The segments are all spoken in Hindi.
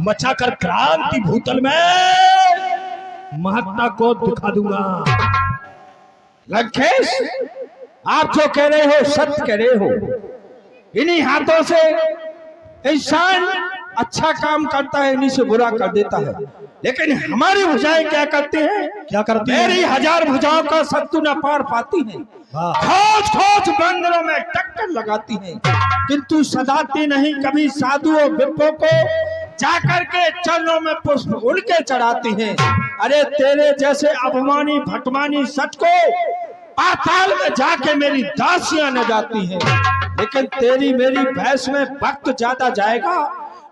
मचाकर क्रांति भूतल में महत्ता को दिखा दूंगा। लंकेश, आप जो कह रहे हो सत्य कह रहे हो। इन्हीं हाथों से इंसान अच्छा काम करता है, इन्हीं से बुरा कर देता है। लेकिन हमारी भुजाएं क्या करती हैं? क्या करती है? मेरी 1000 भुजाओं का शत्रु न पार पाती हैं। खोज खोज बंदरों में टक्कर लगाती हैं, किंतु सदाती नहीं कभी साधुओं विप्रों को जाकर के चरणों में पुष्प उनके चढ़ाती हैं। अरे तेरे जैसे अभिमानी भटमानी सच को पाताल में जाके मेरी दासियां न जाती हैं, लेकिन तेरी मेरी भैंस में वक्त ज्यादा जाएगा,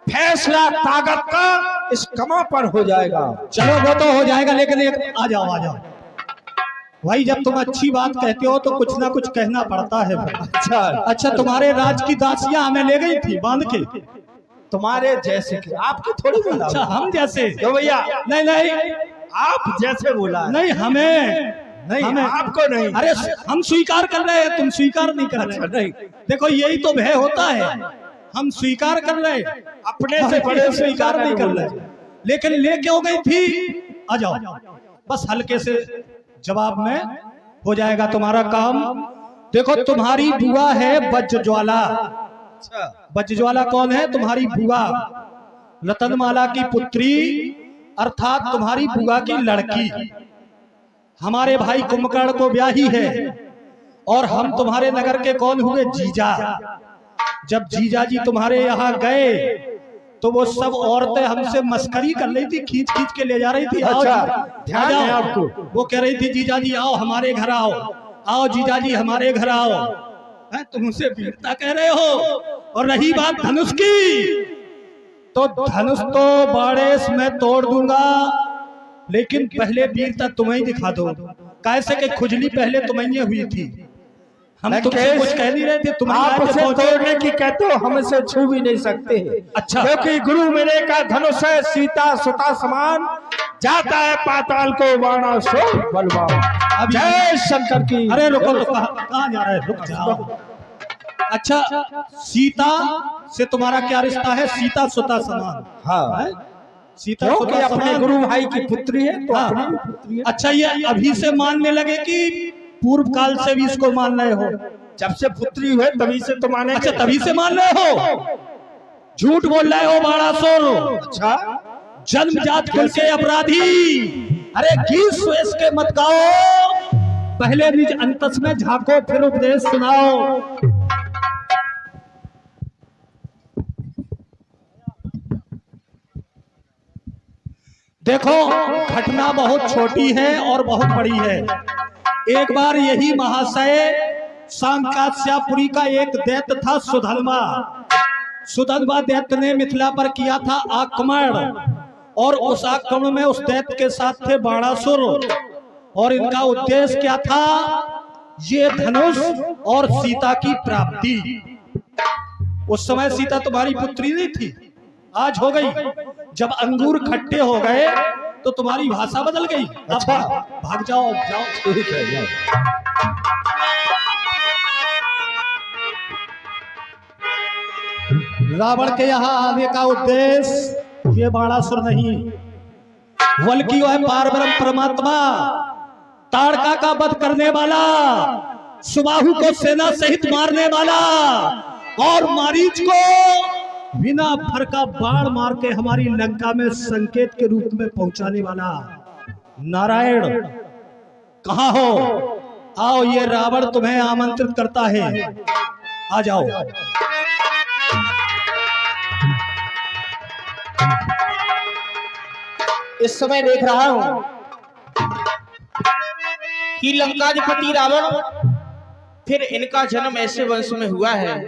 फैसला ताकत का इस कमा पर हो जाएगा। चलो वो तो हो जाएगा, लेकिन एक आ जाओ भाई, जब तुम अच्छी बात कहते हो तो कुछ ना कुछ कहना पड़ता है। अच्छा, तुम्हारे राज की दासियां हमें ले गई थी बांध के। तुम्हारे जैसे की आपकी थोड़ी बोला। अच्छा, हम जैसे? क्यों भैया? नहीं, आप जैसे बोला। नहीं, हमें आपको नहीं। अरे हम स्वीकार कर रहे हैं, तुम स्वीकार नहीं कर रहे। अच्छा, नहीं, देखो यही तो भय होता है, हम स्वीकार कर रहे, अपने से बड़े स्वीकार नहीं कर रहे। लेकिन ले क्यों गई थी? आ जाओ, बस हल्के से जवाब में हो जाएगा तुम्हारा काम। देखो, तुम्हारी बुआ है वज्रज्वाला। वज्रज्वाला कौन है? तुम्हारी बुआ, रतनमाला की पुत्री, अर्थात तुम्हारी बुआ की लड़की। हमारे भाई कुंभकर्ण को ब्याही है, और हम तुम्हारे नगर के कौन हुए? जीजा। जब जीजा जी तुम्हारे यहाँ गए तो वो सब औरतें हमसे मस्करी कर रही थी, खींच खींच के ले जा रही थी। अच्छा, ध्यान है आपको। वो कह रही थी, जीजा जी आओ हमारे घर आओ, आओ जीजा जी हमारे घर आओ। तुम उसे वीरता कह रहे हो। और रही बात धनुष की, तो धनुष तो बाड़ेस में तोड़ दूंगा, लेकिन पहले वीरता तुम्हें दिखा दो। कैसे कि खुजली पहले तुम्हें हुई थी। हम तुमसे कुछ कह नहीं रहे थे, तुम आप उसे तोड़ने की कहते हो, हम इसे छू भी नहीं सकते। अच्छा, क्योंकि गुरु मेरे का धनुष है सीता सुता समान, जाता है पाताल को बाणासुर बलवान। जय शंकर की। अरे रुको, कहाँ जा रहे हैं? रुक जाओ। अच्छा, सीता से तुम्हारा क्या रिश्ता है? सीता सुता समान। हाँ, सीता सुता अपने गुरु भाई की पुत्री है, तो अपनी हाँ। पुत्री है। अच्छा, ये अभी से मानने लगे कि पूर्व काल से भी इसको मान रहे हो? जब से पुत्री हुए तभी से तो माने। अच्छा, तभी से मान रहे हो? झूठ बोल रहे हो बाणासुर। अच्छा, जन्मजात कुल के अपराधी। अरे गीत स्वेश के मत गाओ, पहले निज अंतस में झांको, फिर उपदेश सुनाओ। देखो, घटना बहुत छोटी है और बहुत बड़ी है। एक बार यही महाशय सांकास्यापुरी का एक दैत्य था सुधर्मा। सुधर्मा दैत्य ने मिथिला पर किया था आक्रमण, और उस आक्रमण में उस दैत्य के साथ थे बाणासुर। और इनका उद्देश्य क्या था? ये धनुष और सीता की प्राप्ति। उस समय सीता तुम्हारी पुत्री नहीं थी, आज हो गई। जब अंगूर खट्टे हो गए तो तुम्हारी भाषा बदल गई। अच्छा, भाग जाओ, जाओ। ठीक है, जाओ। रावण के यहाँ आने का उद्देश्य ये बाणासुर नहीं, बल्कि वह पारब्रह्म परमात्मा, ताड़का का वध करने वाला, सुबाहु को सेना सहित मारने वाला, और मारीच को बिना फर का बाण मार के हमारी लंका में संकेत के रूप में पहुंचाने वाला नारायण कहाँ हो? आओ, ये रावण तुम्हें आमंत्रित करता है, आ जाओ। इस समय देख रहा हूं कि लंकाधिपति रावण, फिर इनका जन्म ऐसे वंश में हुआ है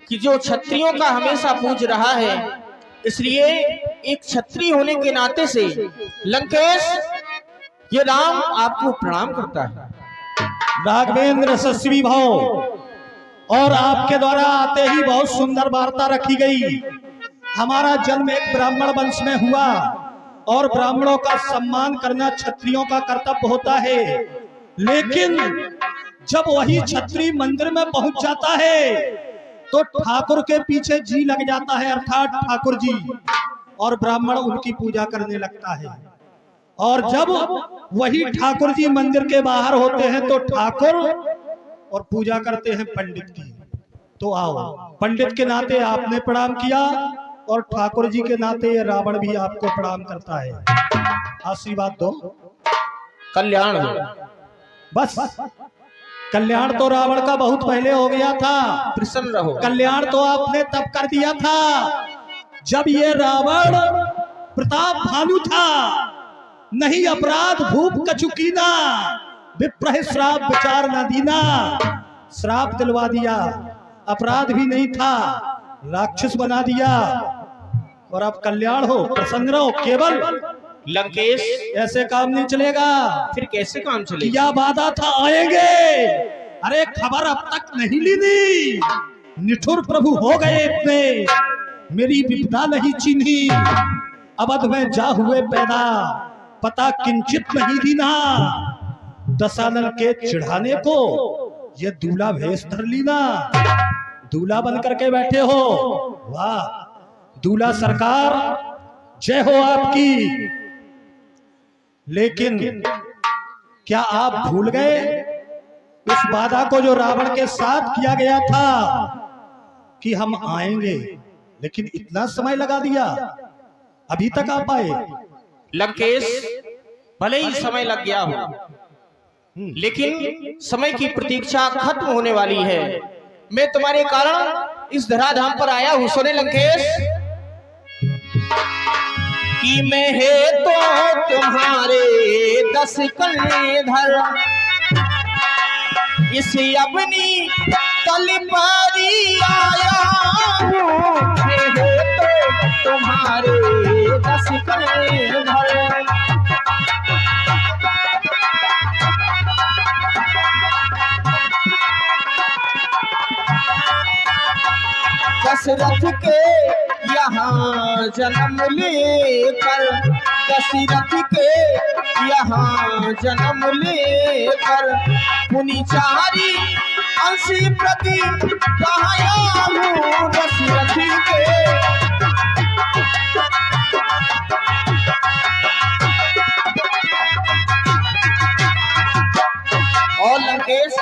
कि जो क्षत्रियों का हमेशा पूज रहा है। इसलिए एक क्षत्रिय होने के नाते से लंकेश, ये राम आपको प्रणाम करता है। राघवेंद्र यशस्वी भाव, और आपके द्वारा आते ही बहुत सुंदर वार्ता रखी गई। हमारा जन्म एक ब्राह्मण वंश में हुआ, और ब्राह्मणों का सम्मान करना क्षत्रियों का कर्तव्य होता है। लेकिन जब वही क्षत्रिय मंदिर में पहुंच जाता है तो ठाकुर के पीछे जी लग जाता है, अर्थात ठाकुर जी। और ब्राह्मण उनकी पूजा करने लगता है। और जब वही ठाकुर जी मंदिर के बाहर होते हैं तो ठाकुर और पूजा करते हैं पंडित की। तो आओ, पंडित के नाते आपने प्रणाम किया और ठाकुर जी के नाते रावण भी आपको प्रणाम करता है। आशीर्वाद दो, कल्याण हो। बस कल्याण तो रावण का बहुत पहले हो गया था, प्रसन्न रहो। कल्याण तो आपने तब कर दिया था जब ये रावण प्रताप भानु था। नहीं अपराध भूप कचुकीना, विप्रह श्राप विचार न दीना। श्राप दिलवा दिया, अपराध भी नहीं था, राक्षस बना दिया। और अब कल्याण हो, प्रसन्न रहो। केवल लंकेश, ऐसे काम नहीं चलेगा। फिर कैसे काम चलेगा? किया वादा था आएंगे, अरे खबर अब तक नहीं ली थी। निठुर प्रभु हो गए इतने, मेरी विपदा नहीं चिन्ही। अवध में जा हुए पैदा, पता किंचित नहीं दीना। दशानन के चिढ़ाने को ये दूल्हा भेष धर लीना। दूल्हा बन करके बैठे हो, वाह दूल्हा सरकार, जय हो आपकी। लेकिन क्या आप भूल गए उस वादा को जो रावण के साथ किया गया था कि हम आएंगे, लेकिन इतना समय लगा दिया, अभी तक आप आए। लंकेश, भले ही समय लग गया हो, लेकिन समय की प्रतीक्षा खत्म होने वाली है। मैं तुम्हारे कारण इस धराधाम पर आया हूं। सुने लंकेश, कि मैं है तो तुम्हारे 10 कलेधर, इस अपनी तलवारी आया हूं। मैं है तो तुम्हारे 10 कलेधर। दशरथ के यहाँ जन्म लेकर, दशरथ के यहाँ जन्म लेकर, मुनि चारी अंशी प्रति कहाया हूँ। दशरथ के और लंकेश,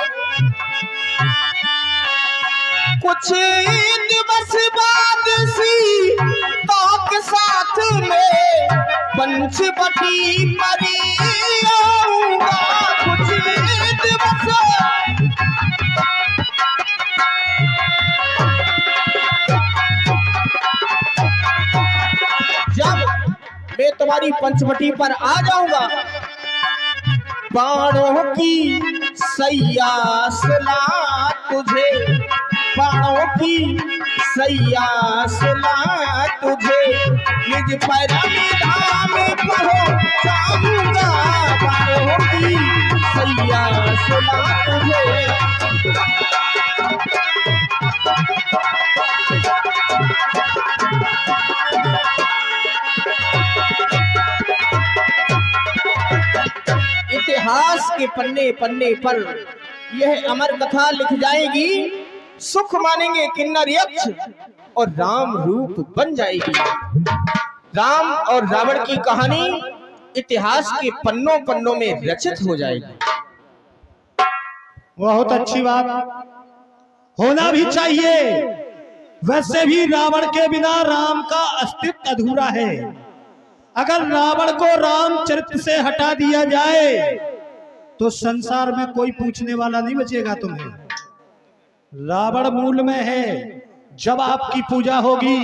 कुछ दिवस बाद सीता के साथ में पंचवटी मरी आऊंगा। कुछ दिवस जब मैं तुम्हारी पंचवटी पर आ जाऊंगा, बाणों की सैया सुला तुझे, बाणों की सैया सुला तुझे, निज पैरामीधा में पहुंचाऊंगा। बाणों की सैया सुला तुझे। इतिहास के पन्ने पन्ने पर यह अमर कथा लिख जाएगी। सुख मानेंगे किन्नर यक्ष और राम रूप बन जाएगी। राम और रावण की कहानी इतिहास के पन्नों पन्नों में रचित हो जाएगी। बहुत अच्छी बात, होना भी चाहिए। वैसे भी रावण के बिना राम का अस्तित्व अधूरा है। अगर रावण को रामचरित्र से हटा दिया जाए तो संसार में कोई पूछने वाला नहीं बचेगा तुम्हें। रावण मूल में है। जब आपकी पूजा होगी,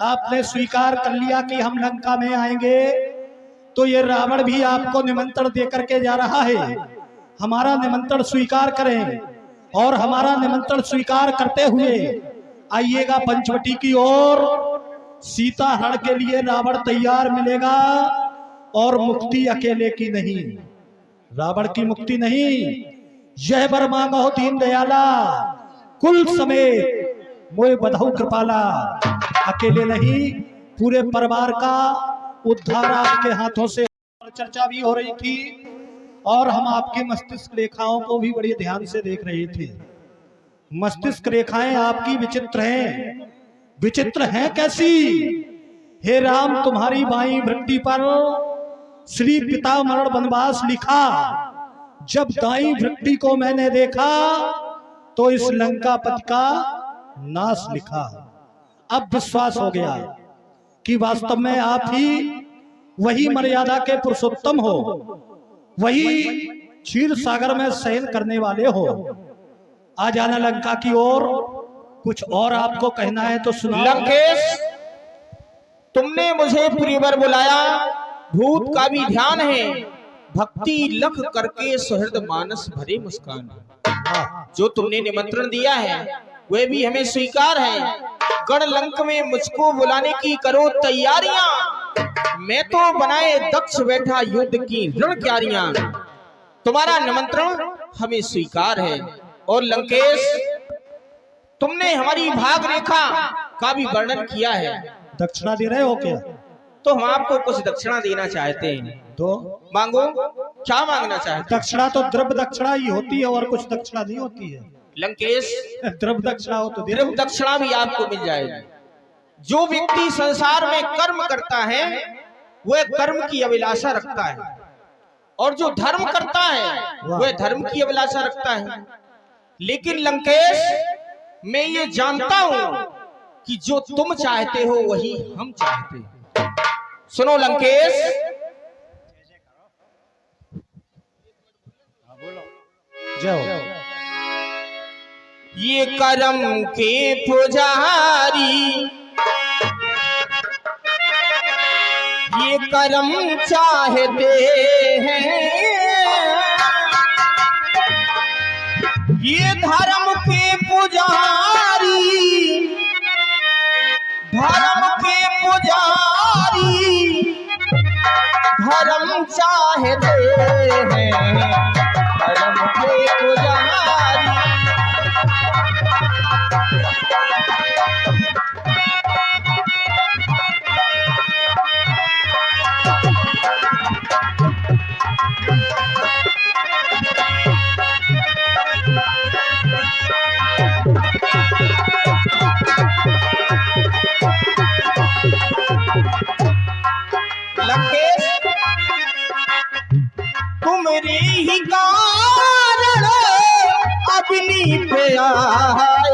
आपने स्वीकार कर लिया कि हम लंका में आएंगे, तो ये रावण भी आपको निमंत्रण दे करके जा रहा है। हमारा निमंत्रण स्वीकार करें और हमारा निमंत्रण स्वीकार करते हुए आइएगा पंचवटी की ओर। सीता हरण के लिए रावण तैयार मिलेगा और मुक्ति अकेले की नहीं, रावण की मुक्ति नहीं। यह वर मांगो दीन दयाला, कुल समेत मोए बधौ कृपाला। अकेले नहीं, पूरे परिवार का उद्धार आपके हाथों से। चर्चा भी हो रही थी और हम आपकी मस्तिष्क रेखाओं को भी बड़े ध्यान से देख रहे थे। मस्तिष्क रेखाएं आपकी विचित्र हैं। विचित्र हैं कैसी? हे राम तुम्हारी बाई वृत्ति पर श्री पिता मरण वनवास लिखा। जब दाई वृत्ति को मैंने देखा तो इस लंकापति का नाश लिखा। अब विश्वास हो गया कि वास्तव में आप ही वही मर्यादा के पुरुषोत्तम हो, वही क्षीर सागर में शयन करने वाले हो। आ जाना लंका की ओर, कुछ और आपको कहना है तो सुनाओ। लंकेश, तुमने मुझे पुरीवर बुलाया, भूत का भी ध्यान है, भक्ति लख करके सुहृद मानस भरे मुस्कान। जो तुमने निमंत्रण दिया है वह भी हमें स्वीकार है। गण लंक में मुझको बुलाने की करो तैयारियां, मैं तो बनाए दक्ष बैठा युद्ध की रण क्यारियां। तुम्हारा निमंत्रण हमें स्वीकार है। और लंकेश, तुमने हमारी भाग रेखा का भी वर्णन किया है। दक्षिणा दे रहे हो क्या? तो हम आपको कुछ दक्षिणा देना चाहते हैं। तो मांगो, क्या मांगना चाहते हैं? दक्षिणा तो द्रव्य दक्षिणा ही होती है और कुछ दक्षिणा नहीं होती है। लंकेश, द्रव्य दक्षिणा हो तो द्रव्य दक्षिणा भी आपको मिल जाएगी। जो व्यक्ति संसार में कर्म करता है वह कर्म की अभिलाषा रखता है, और जो धर्म करता है वह धर्म की अभिलाषा रखता है। लेकिन लंकेश, मैं ये जानता हूं कि जो तुम चाहते हो वही हम चाहते हैं। सुनो लंकेश, जाओ। ये कर्म के पुजारी, ये कर्म चाहते हैं, ये धर्म के पुजारी, धर्म के पुजारी, धर्म चाहते हैं, धर्म के पुजारी। लंकेश, तुमरी ही कारण अपनी पे आए,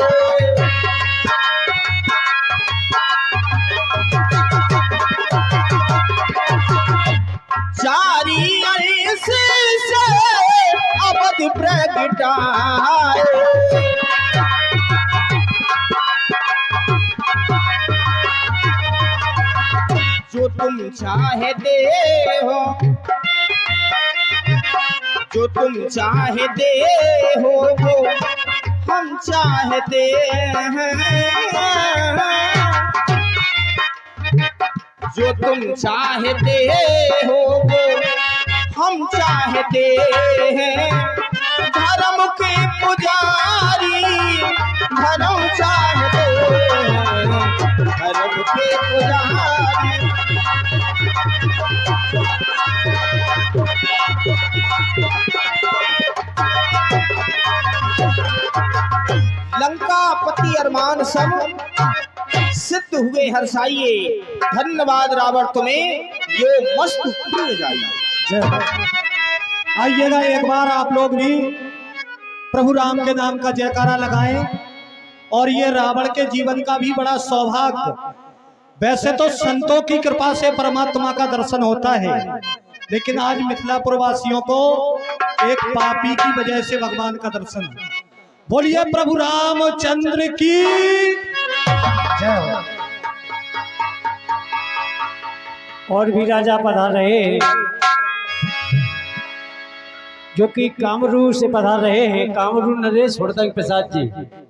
चारी ऐसे से अवध प्रगटाए। जो तुम चाहते हो, जो तुम चाहते हो वो हम चाहते हैं, जो तुम चाहते हो वो हम चाहते हैं। धर्म के पुजारी, धर्म चाहते हैं, धर्म के पुजारी। लंकापति अरमान सब सिद्ध हुए हर्षाइए। धन्यवाद रावण तुम्हें, ये मस्त प्रिय जाइए। आइएगा एक बार आप लोग भी प्रभु राम के नाम का जयकारा लगाएं। और ये रावण के जीवन का भी बड़ा सौभाग्य। वैसे तो संतों की कृपा से परमात्मा का दर्शन होता है, लेकिन आज मिथिलापुर वासियों को एक पापी की वजह से भगवान का दर्शन। बोलिए प्रभु रामचंद्र की जय हो। और भी राजा पधार रहे जो कि कामरू से पधार रहे हैं। कामरू नरेश होड़तंग प्रसाद जी,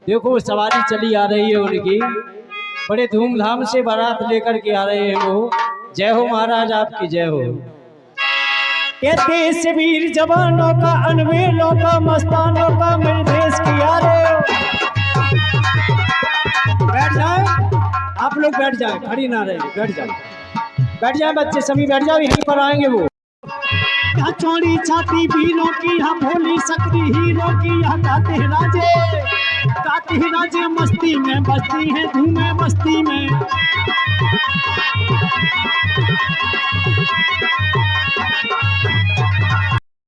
देखो सवारी चली आ रही है उनकी, बड़े धूमधाम से बारात लेकर के आ रहे हैं वो। जय हो महाराज, आपकी जय हो। ये देश वीर जवानों का, अनवेलों का, मस्तानों का, मेरे देश की यारो। बैठ जाए आप लोग, बैठ जाए, खड़ी ना रहे, बैठ जाए, बैठ जाए बच्चे सभी बैठ जाओ, यहीं पर आएंगे वो। यहाँ चौड़ी छाती वीरों की, यहाँ भोली सकरी हीरों की, यहाँ गाते हैं राजे। गाती ही नाचे मस्ती में, बस्ती है धूमे मस्ती में।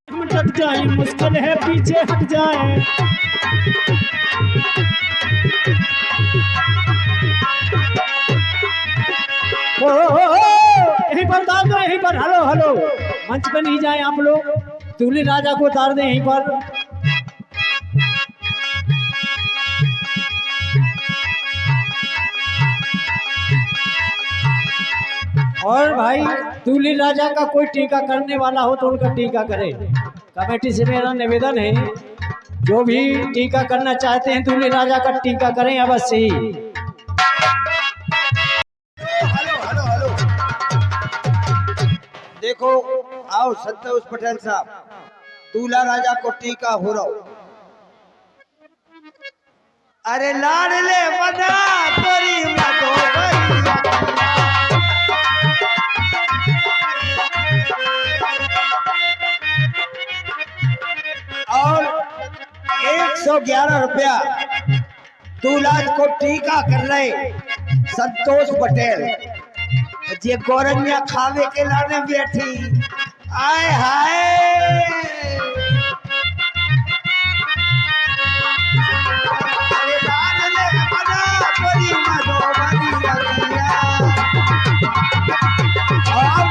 हम डट जाए, मुश्किल है पीछे हट जाए। यहीं पर उतार दो, यहीं पर। हेलो हेलो, मंच पे नहीं जाए आप लोग, दूल्हे राजा को उतार दे यहीं पर। और भाई दूल्हे राजा का कोई टीका करने वाला हो तो उनका टीका करे। कमेटी से मेरा निवेदन है, जो भी टीका करना चाहते हैं दूल्हे राजा का टीका करें अवश्य ही। देखो, आओ संतोष पटेल साहब, दूल्हा राजा को टीका हो रहा हो। अरे लाड ले बना तोरी मतो और 111 रुपया दूल्हा को टीका कर रहे संतोष पटेल। जे गोरनिया खावे के लाने बैठी। आय हाय, अरे लाल ले बना तोरी मतो बनिया। और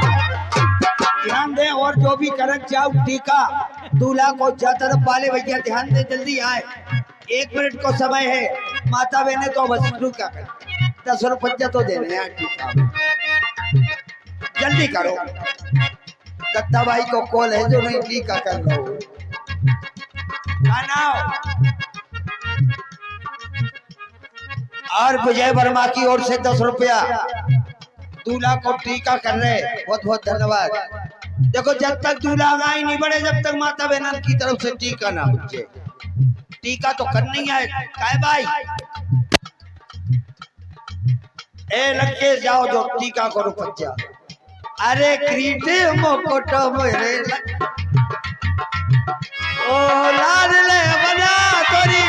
ध्यान दे, और जो भी करन जाओ टीका दूल्हा को जातर पाले भैया, ध्यान दे, जल्दी आए। 1 मिनट को समय है। माता बहने तो बस शुरू क्या कर, 10 रुपया तो देने यार टीका, जल्दी करो। दत्ता भाई को कॉल है जो नहीं टीका कर लो। और विजय वर्मा की ओर से 10 रुपया दूल्हा को टीका कर रहे, बहुत बहुत धन्यवाद। देखो, जब तक दूल्हा आगे नहीं बढ़े, जब तक माता बहन की तरफ से टीका ना बचे। टीका तो करनी है काय भाई। ए लड़के जाओ, जो टीका करो बच्चा। अरे क्रीटे मुकुट मेरे ओ लाल ले बना तोरी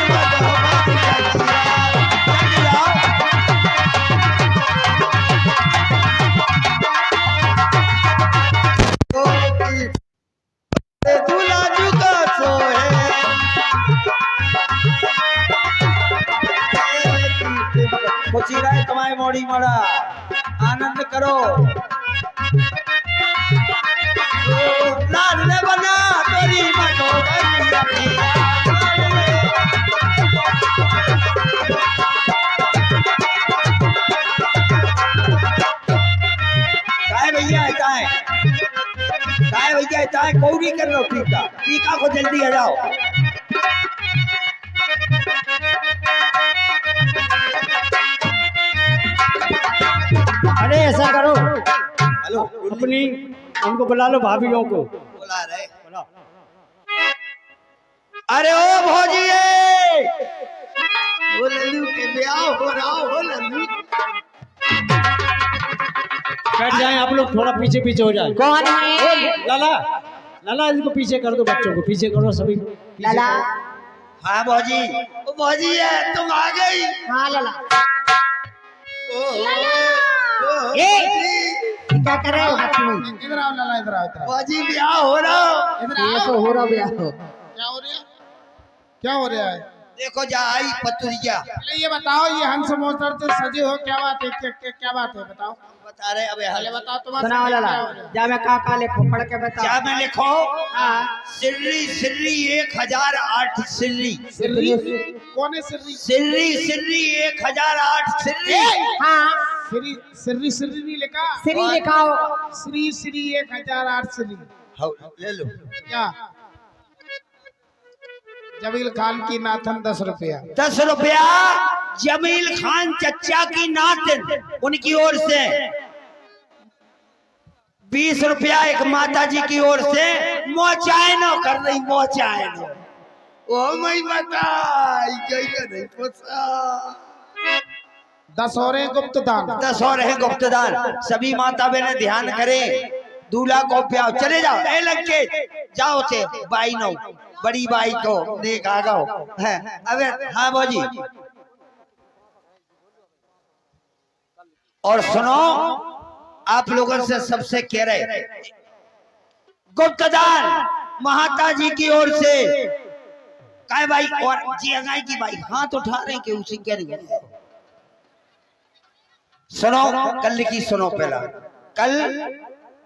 दूल्हा जुगा सोए। खुशी रहे तुम्हारी मोड़ी मोड़ा, आनंद करो। लाल ले बना तोरी मतो काय भैया ऐसा है कौड़ी कर लो। टीका को जल्दी आ जाओ। अरे ऐसा करो, हेलो, अपनी उनको बुला लो, भाभीियों को बुला रहे। अरे ओ भौजिए, वो लल्लू के ब्याह हो रहा हो। लल्लू बैठ जाए आप लोग, थोड़ा पीछे पीछे हो जाए। कौन है? लाला, लाला इसको पीछे कर दो, बच्चों को पीछे करो सभी। लाला। हाँ भौजी, ओ भौजी है, तुम आ गई। हाँ लाला। क्या कर रहे हो? इधर आओ लाला, इधर आओ। भौजी ब्याह हो रहा। इधर आओ। तो हो रहा ब्याह। क्या हो रहा है? क्या हो रहा है? देखो जा आई पतुरिया। पहले ये बताओ, ये हंस मोटर से सजे हो, क्या बात है? क्या बात है बताओ। बता रहे अबे पहले बताओ तुम्हारा। सुनाओ लाला, जा मैं का लिखो, पढ़ के बताओ। क्या मैं लिखो? हाँ। सिर्री सिर्री 1008 सिर्री। सिर्री कौन है? सिर्री 1008 सिर्री। हाँ, सिर्री नहीं लिखा। श्री लिखाओ। श्री 1008 श्री। ले लो। क्या? जमील खान की नाथन 10 रुपया। 10 रुपया जमील खान चचा की नातन, उनकी ओर से 20 रुपया एक माता जी की ओर से मोचायनो कर रही। मोचायनो ओ मई बताई जय नहीं पोसा। 10 और गुप्त दान। 10 और है गुप्तदान। सभी माता बहनें ध्यान करें, दूल्हा को प्यार। चले जाओ, ए लड़के जाओ थे बाई नो। बड़ी बाई को देख आ गो है। अबे हाँ भौजी, और सुनो आप लोगों से सबसे कह रहे, गुप्तदान महाता जी की ओर से काय भाई और जी अगाई की भाई हाथ उठा रहे हैं कि उसी कह रही। सुनो कल की सुनो, पहला कल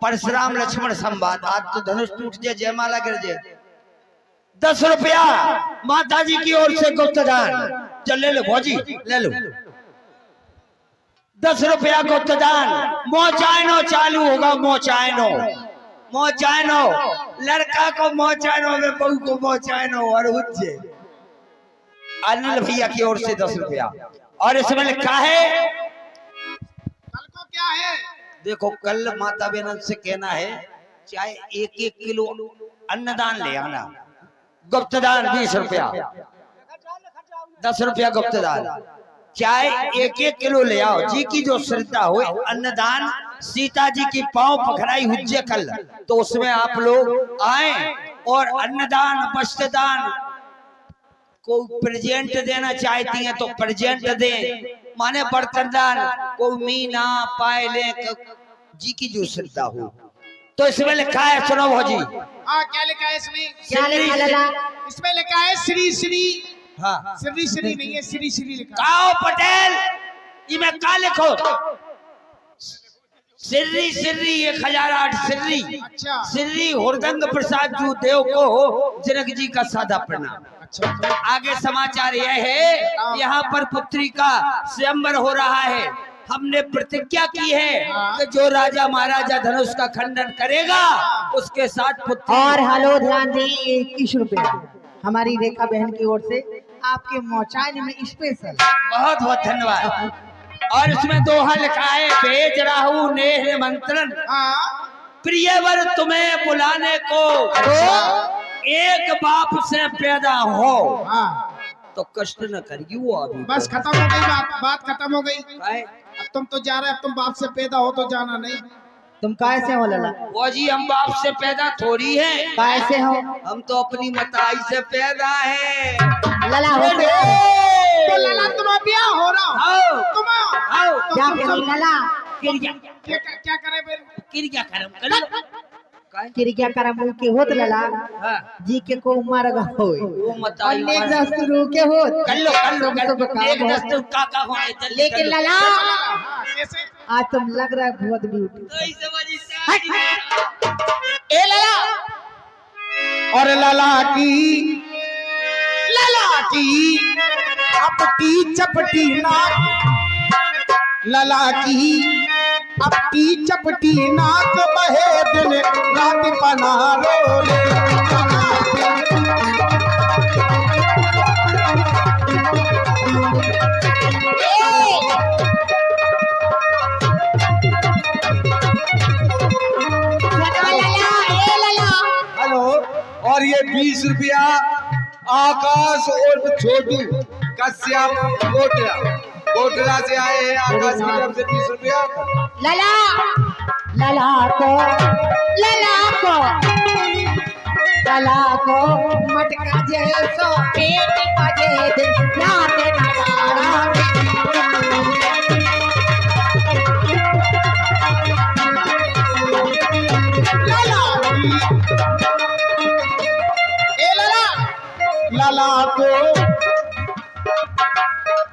परशुराम लक्ष्मण संवाद, आज तो धनुष टूट जाए जयमाला गिर जाए। 10 रुपया माता जी की ओर से गुप्तदान, चल ले लो भौजी ले लो। 10 रुपया गुप्तदान, मोचायनो चालू होगा, मोचायनो मोचायनो, लड़का को मोचायनो में बहू को मोचायनो और उज्जे। अनिल भैया की ओर से 10 रुपया। और इसमें लिखा है कल को क्या है? देखो कल माता बहन से कहना है चाहे 1-1 किलो अन्नदान ले आना, गुप्तदान 20 रुपया, 10 रुपया गुप्तदान, चाहे 1-1 किलो ले आओ। जी की जो श्रद्धा हो, अन्नदान सीता जी की पांव पखराई हुज्जे कल, तो उसमें आप लोग आए और अन्नदान वस्त्रदान को प्रेजेंट देना चाहती हैं तो प्रेजेंट दे, माने बर्तन दान को मीना पायले जी की जो श्रद्धा हो। तो इसमें लिखा है, सुनो भौजी। हाँ क्या लिखा है इसमें? क्या लिखा लला? इसमें लिखा है श्री श्री। हाँ श्री श्री नहीं है, श्री श्री लिखा है। काओ पटेल ये मैं का लिखो सिर्री सिर्री 1008 सिर्री। अच्छा सिर्री हुरदंग प्रसाद जू देव को जनक जी का सादा प्रणाम। अच्छा आगे समाचार यह है, यहाँ पर पुत्री का स्वयंवर हो रहा है। हमने प्रतिज्ञा की है कि जो राजा महाराजा धनुष का खंडन करेगा उसके साथ पुत्री। और हेलो ध्यान दी, 21 रुपया हमारी रेखा बहन की ओर से आपके मोचाइन में स्पेशल। बहुत बहुत धन्यवाद। और इसमें दोहा लिखा है, भेज राहु नेह निमंत्रण, हाँ प्रियवर तुम्हें बुलाने को, एक बाप से पैदा हो हाँ तो कष्ट न करिए। वो अभी बस खत्म हो गई बात खत्म हो गई। है। अब तुम तो जा रहे, अब तुम बाप से पैदा हो तो जाना नहीं। तुम कैसे हो लला? वो जी हम बाप से पैदा थोड़ी है, कैसे हो हम तो अपनी मताई से पैदा है। लला? हो तो लला तुम ब्याह हो रहा हो, आओ तुम आओ क्या करी लला? क्या करे फिर? क्या करम क्रिया करम के होत लला हाँ जी के को मर होय वो मताई अनेक दस्तूर के होत। कर लो सब काम एक हो। दस्तूर काका होने चल। लेकिन लला हाँ, कैसे? आज तुम लग रहा है बहुत ब्यूटी। तो इस वजह से ए लला और लला की अपटी चपटी नाक, लला की अपटी चपटी नाक बहे दिन रात पना रोले। हेलो, और ये 20 रुपया आकाश और छोटू कश्यप कोटला से आए हैं। आकाश की तरफ से 20 रुपया। लला को मटका जैसो पेट बजे दिन रात नजारा।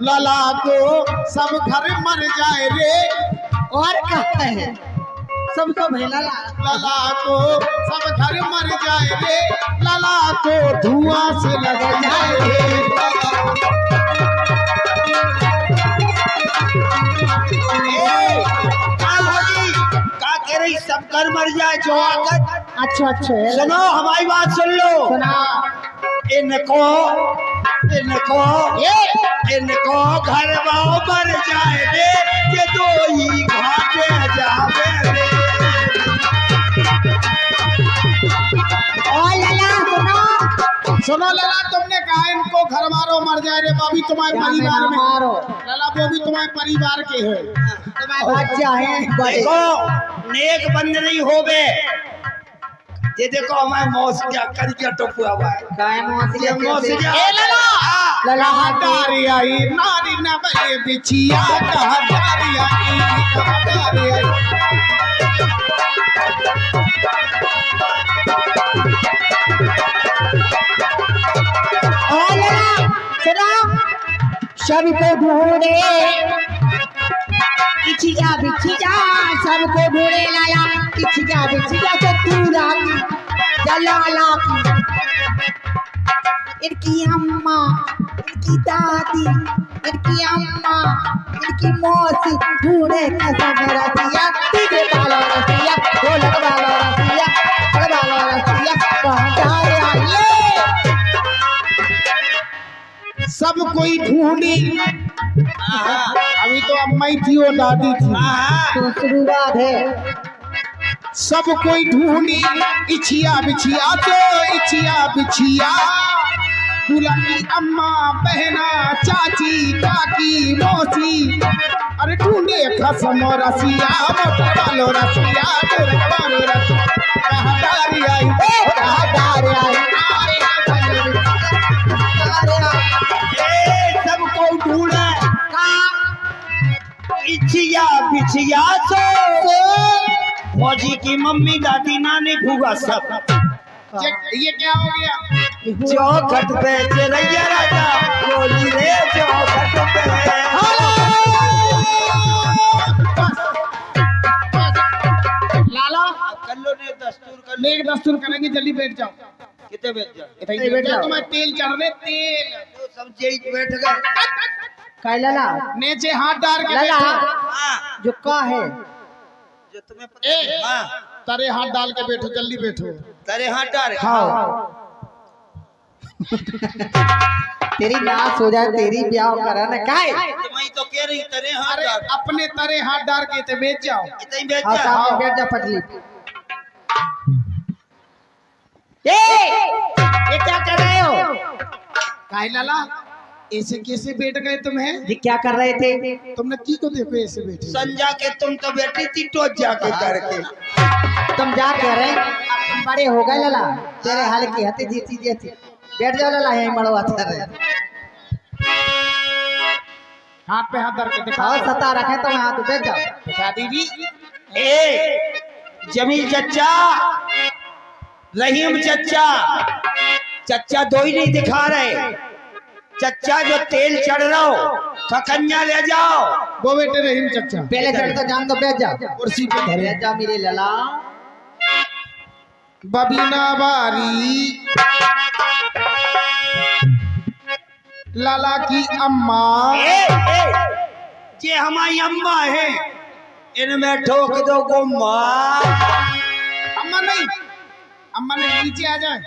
लला को सब घर मर जाए रे। और कहते हैं सबको भाई लला लला को सब घर मर जाए रे, लला को धुआं से लग जाए रे। का कह रही सब कर मर जाए जो आकर। अच्छा सुनो हमारी बात सुन लो। सुना इनको घर बाओ मर जाए रे, ये दो ही घाटे जावे रे। ओ लला सुनो लला, तुमने कहा इनको घर मारो मर जाए रे, अभी तुम्हारे परिवार में मारो लला वो भी तुम्हारे परिवार के है। बच्चा है बड़े। देखो नेक बंद नहीं होवे, ये देखो हमारे मौसी क्या कर क्या टोपुआ हुआ है काय मौसी ये मौसी क्या लला डारी आई नारी न बले बिछिया कहा डारी आई कहा डारी आई सबको ढूंढे इचिया बिचिया सबको ढूंढे लाया इचिया बिचिया से पूरा जलाला इनकी अम्मा इनकी दादी इनकी अम्मा इनकी मौसी ढूंढे कसम रसिया तुझे बालो रसिया ढोलक बालो रसिया बालो रसिया कहाँ जा रहा ये सब कोई ढूंढी अभी तो अम्मा ही थी और दादी थी तो शुरुआत है सब कोई ढूंढी इछिया बिछिया तो इछिया बिछिया दूल्हा की अम्मा बहना चाची काकी मौसी अरे ढूंढे खसम रसिया मोटर वालो रसिया मोटर वालो रसिया कहाँ डारी आई कहाँ जा रहा है सबको ढूंढे इचिया बिछिया सो फौजी की मम्मी दादी नानी भूआ सब ये क्या हो गया चौखट पे चलैया राजा बोली रे चौखट पे लाला कल्लो ने दस्तूर कर नेक दस्तूर करेंगे जल्दी बैठ जाओ कितने बैठ जा इतने बैठ जाओ तुम्हें तेल चढ़ रहे तेल तो सब जेई बैठ गए काय लला नीचे हाथ डाल के लला बैठो हाँ जो का है जो तुम्हें पता हाँ तारे हाथ डाल के बैठो जल्दी बैठो तेरे हाथ डाल तेरी नाश हो जाए तेरी ब्याह करा ना काय मैं तो कह रही तेरे हाथ अरे डाल अपने तारे हाथ डाल के ते बैठ जाओ इतनी बैठ हाँ जा सामने बैठ जा पटली ये क्या कर रहे हो काहे लाला ऐसे कैसे बैठ गए तुम्हें ये क्या कर रहे थे तुमने की को देखो ऐसे बैठे संजा के तुम तो बैठी थी टोच जाके करके तुम जा कह रहे तुम बड़े हो गए लला तेरे हाल की हती जीती जैसी बैठ जाओ लला यहीं मड़वा कर रहे हाथ पे हाथ डाल के दिखाओ और सता रखे तो यहाँ तो बैठ जाओ दिखा दीदी ए जमील चचा रहीम चचा चचा दो ही नहीं दिखा रहे चचा जो तेल चढ़ रहा हो खकन्या ले जाओ वो बेटे रहीम चचा पहले चढ़ तो जान दो बैठ जाओ कुर्सी पे धरे बैठ जाओ मेरे लला बबीना बारी लाला की अम्मा ये हमारी अम्मा है इनमें ठोक दो गुम्मा अम्मा नहीं नीचे आ जाए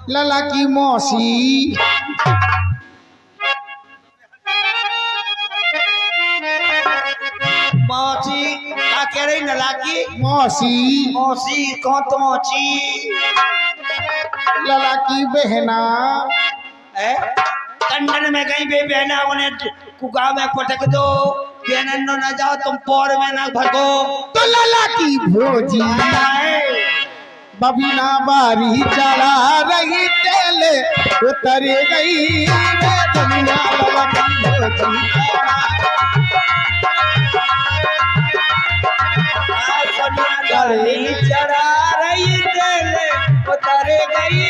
लाला की मौसी मौसी क्या कह रही नलाकी मौसी मौसी कौन तो मौसी लाला की बहना कंडन में कहीं भी बहना उन्हें कुका में पटक दो बहनन न जाओ तुम पौर में ना भगो तो लाला की भोजी बबीना बारी चढ़ा रही तेल उतर गई रे दुनिया लाला की भोजी चढ़ा रही तेल उतर गई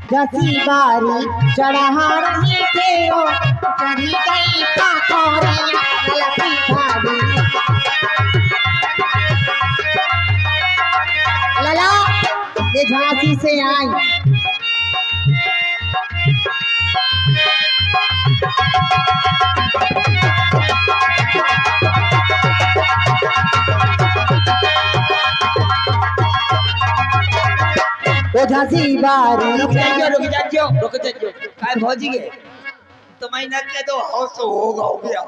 जसी बारी चढ़ा रही तेरो चढ़ी गई काकोरिया ललकी भाभी लला ये झांसी से आई वो झांसी बारी रुक जाइयो काय भौजी के तुम्हें न के दो हाउस होगा हो गया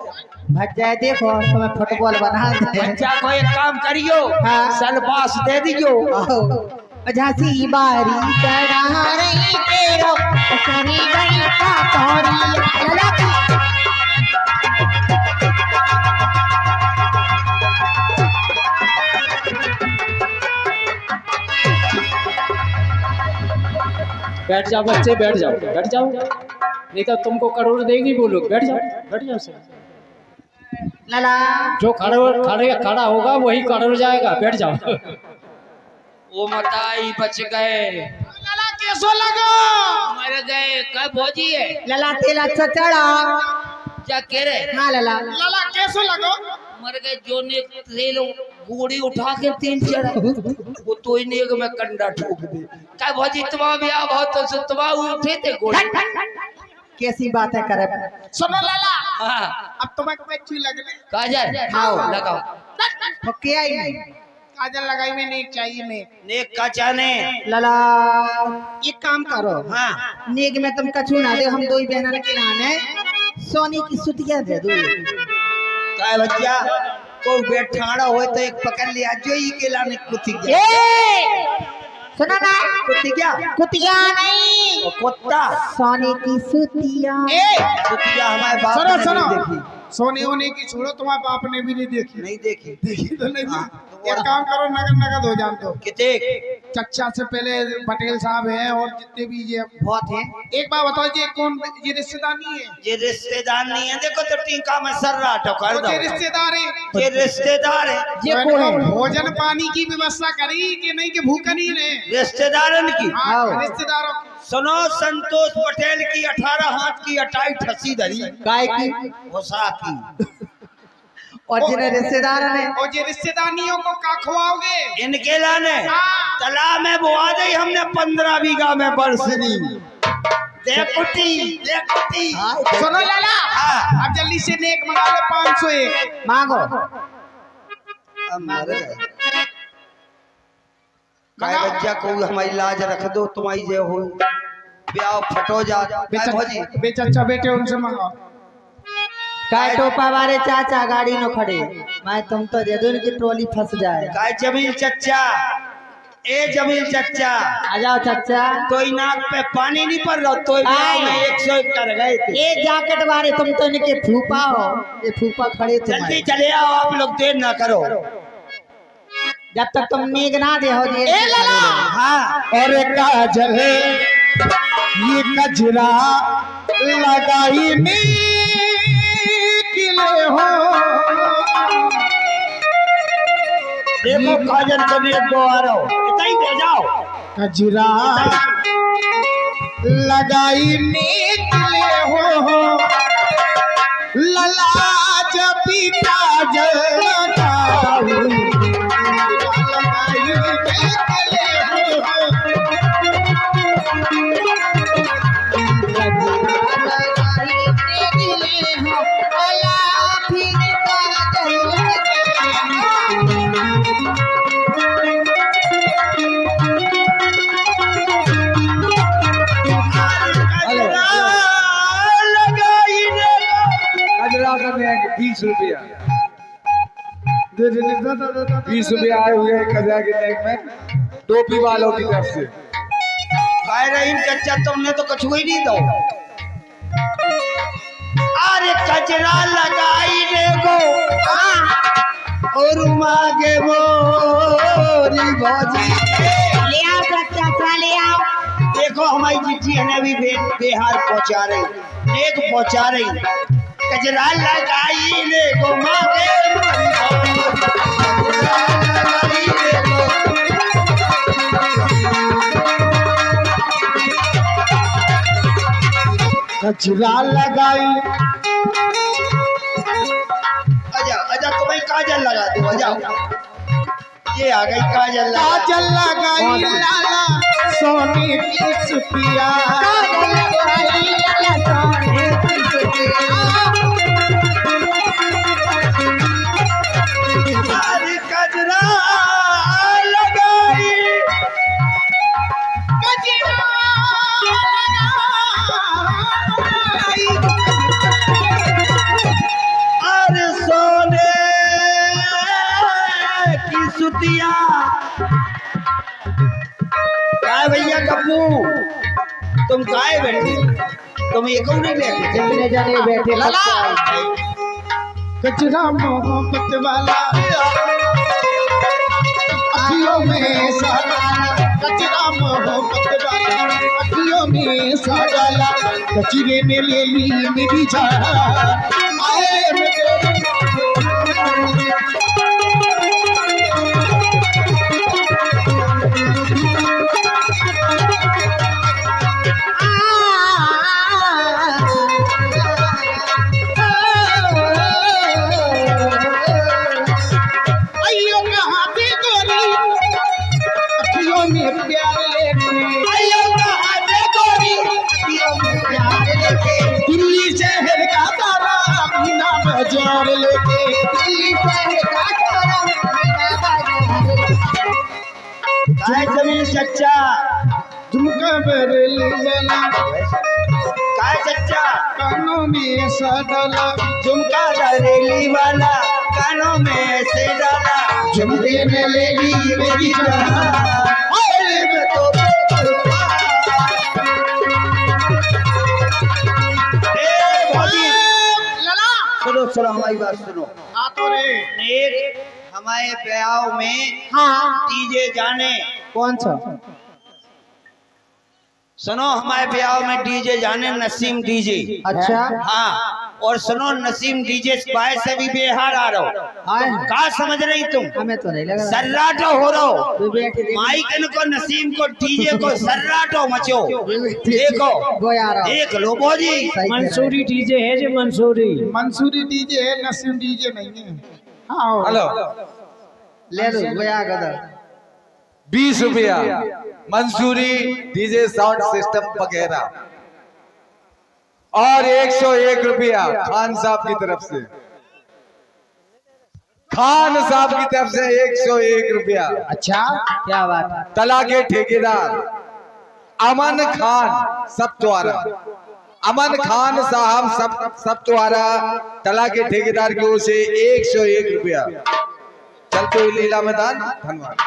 भट जाए देखो तुम्हें फुटबॉल बना दे बच्चा को एक काम करियो हाँ। सलपास दे दियो झांसी बारी चढ़ा रही तेरो करी गई काकोरिया ललकी बैठ जाओ बच्चे, बैठ जाओ, बैठ जाओ, नहीं तो तुमको करोड़ देगी वो लोग। बैठ जाओ, बैठ जाओ सर। लाला जो खड़ा होगा वही करोड़ जाएगा। बैठ जाओ। वो मताई बच गए, लाला कैसो लगा? मर गए। कब भोजी है लाला तेल अच्छा चढ़ा। क्या कह रहे? हाँ लाला लाला कैसो लगो? मर गए जो ने तेल गोड़ी उठा के तीन चढ़ा, वो तो ही नेग में कंडा ठोक दे। क्या भोजी तुम्हारा ब्याह बहुत तो तुम्हारा उठे थे गोड़ी। कैसी बातें करे। सुनो लाला, हाँ अब तुम्हें अच्छी लगने काजल हाँ। लगाओ। तो क्या ही काजल लगाई में नहीं चाहिए मैं। नेक का चाने। लाला एक काम करो। हाँ नेग में तुम कछू ना दे, हम दो ही बहना के नाने सोनी की सुतिया दे दो। काय बच्चा को बैठाड़ा हो तो एक पकड़ लिया जो ही के लाने कुत्ती गया। सुना ना, कुत्ती क्या? कुतिया नहीं, वो कुत्ता सोनी की सुतिया। कुत्तिया हमारे बाप सुनो ने सुनो, नहीं देखी। सोने होने की छोड़ो, तुम्हारे बाप ने भी नहीं देखी। नहीं देखी। देखी तो नहीं। हाँ, एक काम करो, नगद नगद हो जान दो। कितने चच्चा से पहले पटेल साहब हैं और जितने भी ये बहुत है। एक बात बताओ, ये कौन, ये रिश्तेदार नहीं है? ये रिश्तेदार नहीं है। देखो तो टीका में सर रहा ठोकर दो। ये रिश्तेदार है। ये रिश्तेदार है। ये मैंने कौन कहा, है? भोजन पानी की व्यवस्था करी कि नहीं, कि भूखा नहीं रहे? रिश्तेदारन की। हाँ, रिश्तेदारों की। सुनो, संतोष पटेल की 18 हाथ की अटाई ठसी धरी गाय की घोसा की। और जिन्हें रिश्तेदार ने और ये रिश्तेदारियों को का खवाओगे? इनके लाने हाँ। तालाब में बुआ दी हमने 15 बीघा में बरसनी। देखुटी देखुटी। सुनो लाला, हाँ। अब जल्दी से नेक मंगा लो 501। मांगो। अब मर गए। काय बच्चा को हमारी लाज रख दो, तुम्हारी जे हो ब्याह फटो जा। काय भौजी बेचच्चा बेटे उनसे मंगाओ। काय टोपा वाले चाचा गाड़ी न खड़े, मैं तुम तो दे दो, इनकी ट्रॉली फंस जाए। काय जमील चच्चा, ए जमील चच्चा, आ जाओ चाचा। तो नाक पे पानी नहीं पड़ रहा, तो ब्याह में 101 कर गए थे। ये जैकेट वाले तुम तो इनके फूफा हो, ये फूफा खड़े थे। जल्दी चले आओ, आप लोग देर ना करो। जब तक तुम नेग ना दे हो हाँ और काजल ये कजरा लगाई निकले हो। देखो काजल को नेक दो आ रहा हो, इतना ही दे जाओ। कजरा लगाई निकले हो, लला जबी काजल लगाई कजरा करने 20 रुपया 20 रुपया आए हुए हैं कजरा के नेक में, टोपी वालों की तरफ से। कह रही चच्चा तुमने तो कुछ ही नहीं दो। अरे कचरा लगाई देखो और मांगे मोरी भौजी। ले आओ चाचा, ले आओ। देखो हमारी चिट्ठी है भी बिहार पहुंचा रही, नेक पहुंचा रही। कचरा लगाई देखो मांगे मोरी भौजी। कचरा लगाई देखो। कजरा लगाई आजा आजा तुम्हें काजल लगा दो। आजा ये आ गई काजल लगा। काजल लगाई लाला सोने की सुतिया। अरे कजरा लगाई अरे सोने की सुतिया। काय भैया कप्पू तुम काय बैठे, तुम एक नहीं लेके जितने जने बैठे कजरा मोहब्बत वाला अखियों में सारा, कजरा मोहब्बत वाला अखियों में सा डाला कचरे में ले ली मेरी जान आए अयो कहाँ पे गोरी अखियों में प्यार लेके अयो कहाँ पे गोरी अखियों में प्यार लेके दिल्ली शहर का तारा मीना बाजार लेके दिल्ली शहर का तारा मीना बाजार काय जमीन चच्चा झुमका बरेली वाला काय चच्चा कानों में सा डाला झुमका दरेली वाला कानों में से डाला झुमके में ले ली मेरी जान अरे मैं तो सुनो सुनो हमारी बात सुनो हाँ तो रे एक हमारे ब्याह में हाँ डीजे जाने कौन सा सुनो हमारे ब्याह में डीजे जाने नसीम डीजे अच्छा हाँ और सुनो नसीम डीजे बाय से भी बिहार आ रहा हो का समझ रही तुम हमें तो नहीं लगा सर्राटो हो रहा हो तू बैठ देख। माइक को नसीम को डीजे को सर्राटो मचो देखो वो यार देख लो बोजी मंसूरी डीजे है जो मंसूरी मंसूरी डीजे है नसीम डीजे नहीं है हाँ हेलो ले लो वो आ गदर 20 रुपया मंसूरी डीजे साउंड सिस्टम वगैरह और 101 रुपया खान साहब की तरफ से खान साहब की तरफ से 101 रुपया अच्छा क्या बात है तला के ठेकेदार अमन खान सप्तवारा अमन खान साहब सप्तवारा तला के ठेकेदार की ओर से 101 रुपया चलते हुए लीला मैदान धन्यवाद।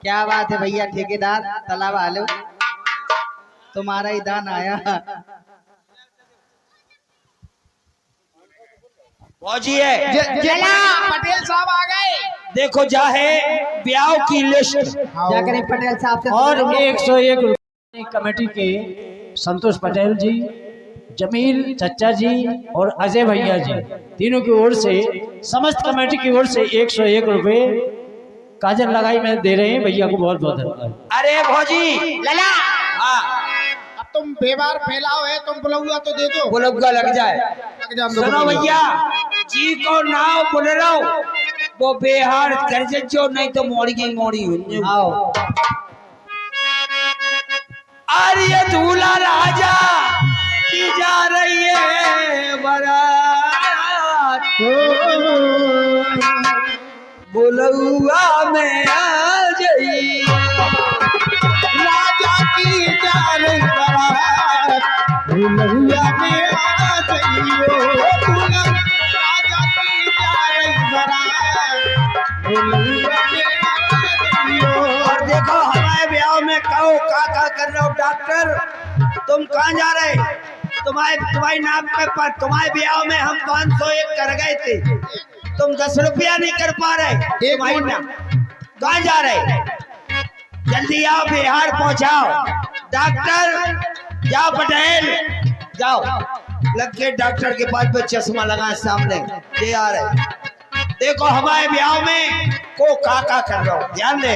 क्या बात है भैया ठेकेदार तालाब आलो तुम्हारा ही दान आया फौजी है पटेल साहब आ गए देखो जा है ब्याह की लिस्ट क्या करें पटेल साहब से और 101 रुपये कमेटी के संतोष पटेल जी, जमील चच्चा जी और अजय भैया जी तीनों की ओर से समस्त कमेटी की ओर से 101 रुपये काजल लगाई में दे रहे हैं भैया को बहुत बहुत धन्यवाद। अरे भौजी लला हाँ अब तुम बेबार फैलाओ है तुम बुलाऊंगा तो दे दो बुलबुला लग जाए लग जान दो सुनो भैया जी को नाव बोल रहा हूँ वो बेहार कर जो नहीं तो मोड़ी की मोड़ी हुई आओ आर्य दूल्हा राजा की जा रही है बारात बुलुआ में आ जाई राजा की जा रही बारात बुलहुआ में आ जाइयो दुल्हन राजा की जा रही बारात बुलहुआ में आ जाइयो। और देखो हमारे ब्याह में कहो का कर रहे हो डॉक्टर तुम कहाँ जा रहे तुम्हारी नाक पे पर तुम्हारे ब्याह में हम 501 कर गए थे तुम 10 रुपया नहीं कर पा रहे तुम्हारी नाक कहाँ जा रहे जल्दी आओ बिहार पहुंचाओ डॉक्टर जाओ पटेल जाओ लग के डॉक्टर के पास पे चश्मा लगा सामने ये आ रहे देखो हमारे ब्याह में को काका कर रहा हो ध्यान दे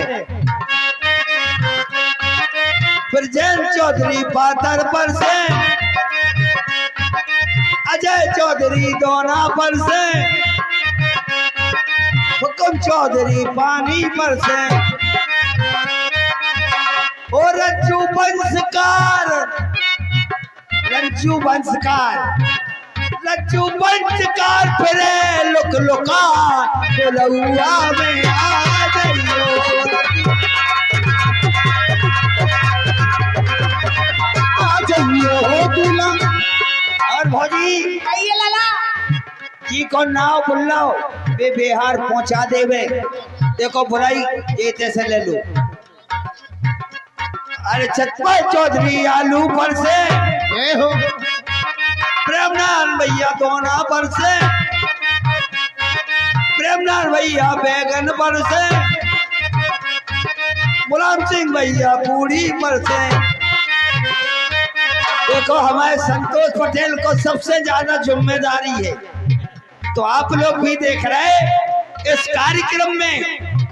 ब्रजेश चौधरी पाथर पर से अजय चौधरी दोना पर से हुकुम चौधरी पानी पर से और रज्जू बंसकार फिरे लुक लुकार बुलुआ में आ जाइयो आ जाइयो दुल्हन और भौजी जी को नाव बुलाओ वे बिहार पहुंचा देवे देखो बुराई जेते से ले लो अरे छतपत चौधरी आलू पर से ए हो प्रेमनाथ भैया दोना पर से प्रेमनाथ भैया बैगन पर से मुलायम सिंह भैया पूरी पर से देखो हमारे संतोष पटेल को सबसे ज्यादा जिम्मेदारी है, तो आप लोग भी देख रहे हैं इस कार्यक्रम में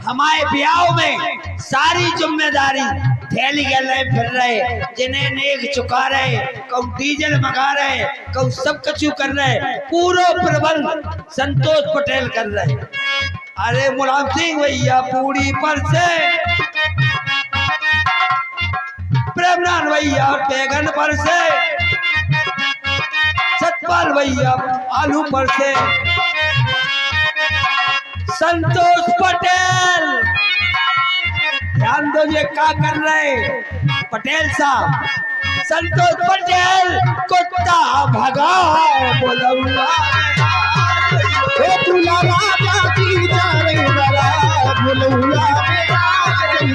हमारे ब्याह में सारी जिम्मेदारी थैली गले फिर रहे, जिन्हें नेक चुका रहे, कौ डीजल मंगा रहे, कौ सब कछु कर रहे, पूरा प्रबंध संतोष पटेल कर रहे। अरे मुलायम सिंह भैया पूरी पर से, प्रेमनाथ भैया बैगन पर से, सतपाल भैया आलू पर से, संतोष पटेल ध्यान दो ये क्या कर रहे पटेल साहब, संतोष पटेल कुत्ता भगा है बोलौला दूल्हा राजा की जा रही बारात बोलौला में आ गई,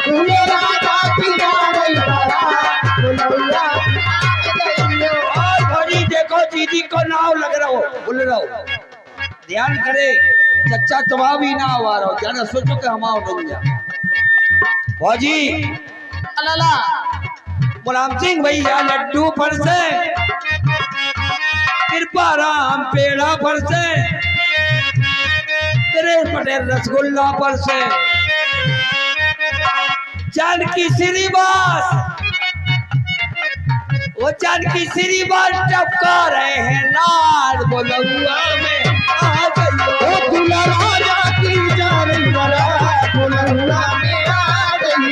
दूल्हा राजा की जा रही बारात बोलौला में आ गई। और भौजी देखो दीदी को नाव लग रहा हो, बोल रहा हो, ध्यान करे चच्चा तुम्हारा भी ना आ रहा हो, जाना सोचो कि हमारा नहीं जा भौजी। लाला मुलायम सिंह भैया लड्डू पर से, कृपा राम पेड़ा पर से, नरेश पटेल रसगुल्ला पर से, जानकी श्रीवास, वो जानकी श्रीवास टपका रहे हैं लाल बोलौआ में आ गई। दूल्हा राजा की जा रही बारात बोलौला में आ गई,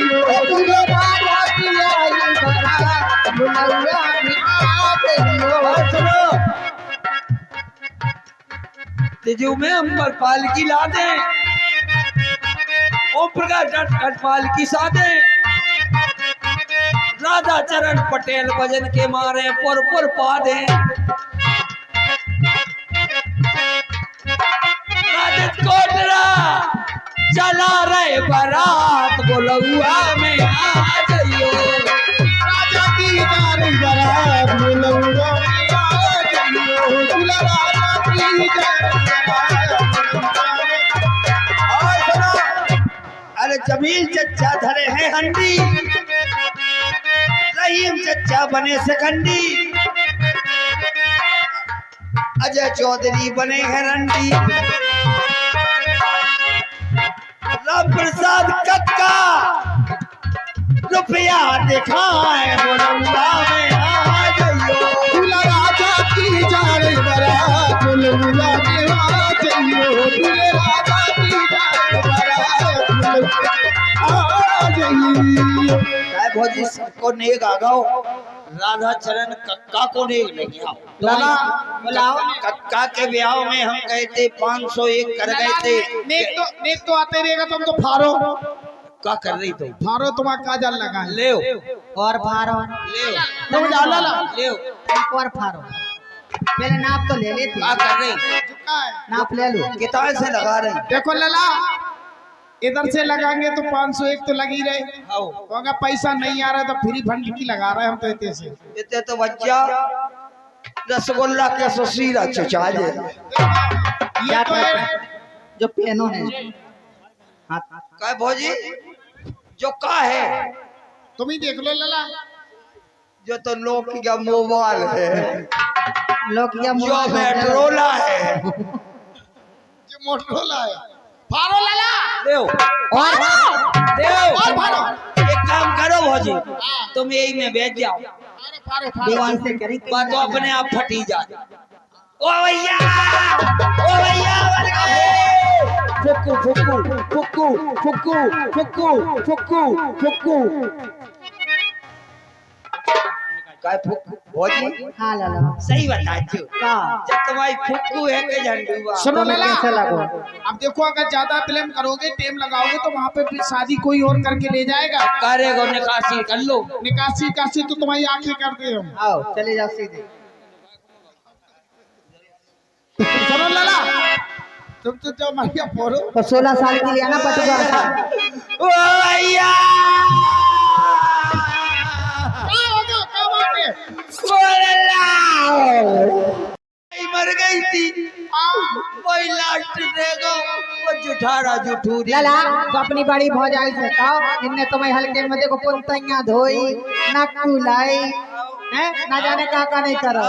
दूल्हा राजा की आई बारात बोलौला में आ गई। और सुनो तेजू में अंबर पालकी ला दे, ओम प्रकाश घट पालकी साधे, राधा चरण पटेल भजन के मारे पुर पा दे, कोटरा चला रहे बारात बोलौआ में आ जाइयो, राजा की जा रही बारात बोलौला में आ गई, दूल्हा राजा की जा रही बारात बोलौला में। और सुनो अरे जमील चच्चा धरे हैं हंडी, रहीम चच्चा बने सकंडी, अजय चौधरी बने हैं रंडी, राम प्रसाद कक्का रुपया दिखाए बोलौला में आ जाइयो, दूल्हा राजा की जा रही बारात बोलौला में आ जाइयो, दूल्हा राजा की जा रही बारात बोलौला आ जाइयो। काय भौजी सबको नेक आगाओ, राधा चरण कक्का को नेक नहीं आओ। लाला बुलाओ। कक्का के ब्याह में हम गए थे 501 कर गए थे। नेक तो आते रहेगा, तुम तो फारो क्या कर रही तुम? फारो तुम्हारा काजल लगा है। ले और फारो तुम डाला ला ले और फारो पहले नाप तो ले लेते, क्या कर रही? नाप ले लो। किताब से लगा रही। देखो लला, इधर से लगाएंगे तो 501 तो लग ही रहे, अगर पैसा नहीं आ रहा तो फ्री फंड की लगा रहे हम तो इतने से। इतने तो बच्चा रसगुल्ला के सुशीला चचा जे ये तो है जो पेनो है काय भौजी जो का है, तुम ही देख लो लला, जो तो लोग का मोबाइल है, लोग क्या जो मेट्रोला है, जो मोटरोला है। फारो लला, देव और देव फारो। एक काम करो भौजी, तुम यही में बैठ जाओ, अरे फारो फारो। दीवान से करी बात तो अपने आप फटी जाए। ओ भैया ओ भैया बन गए। फुक्कू फुक्कू फुक्कू फुक्कू फुक्कू फुक्कू फुक्कू काय फुक्कू भौजी हाँ लाला सही बता जो का जब तुम्हारी फुक्कू है के झंडुआ। सुनो लला, कैसे लगो अब देखो अगर ज्यादा फिल्म करोगे, टेम लगाओगे तो वहाँ पे फिर शादी कोई और करके ले जाएगा। करेगो निकासी कर लो। निकासी कासी तो तुम्हारी आंखें करते हम। आओ चले जाओ सीधे। सुनो लला, तुम तो जो मैया फोड़ो। तो 16 साल के लिए आना पटुआ था। ओ भैया मर गई थी, वही लास्ट देगा वो जुठारा जुठूरी। लाला तो अपनी बड़ी भौजाई से कहो, इनने तुम्हें हल्के में देखो पुंतैया धोई, नक्कू लाई, हैं ना जाने का नहीं करो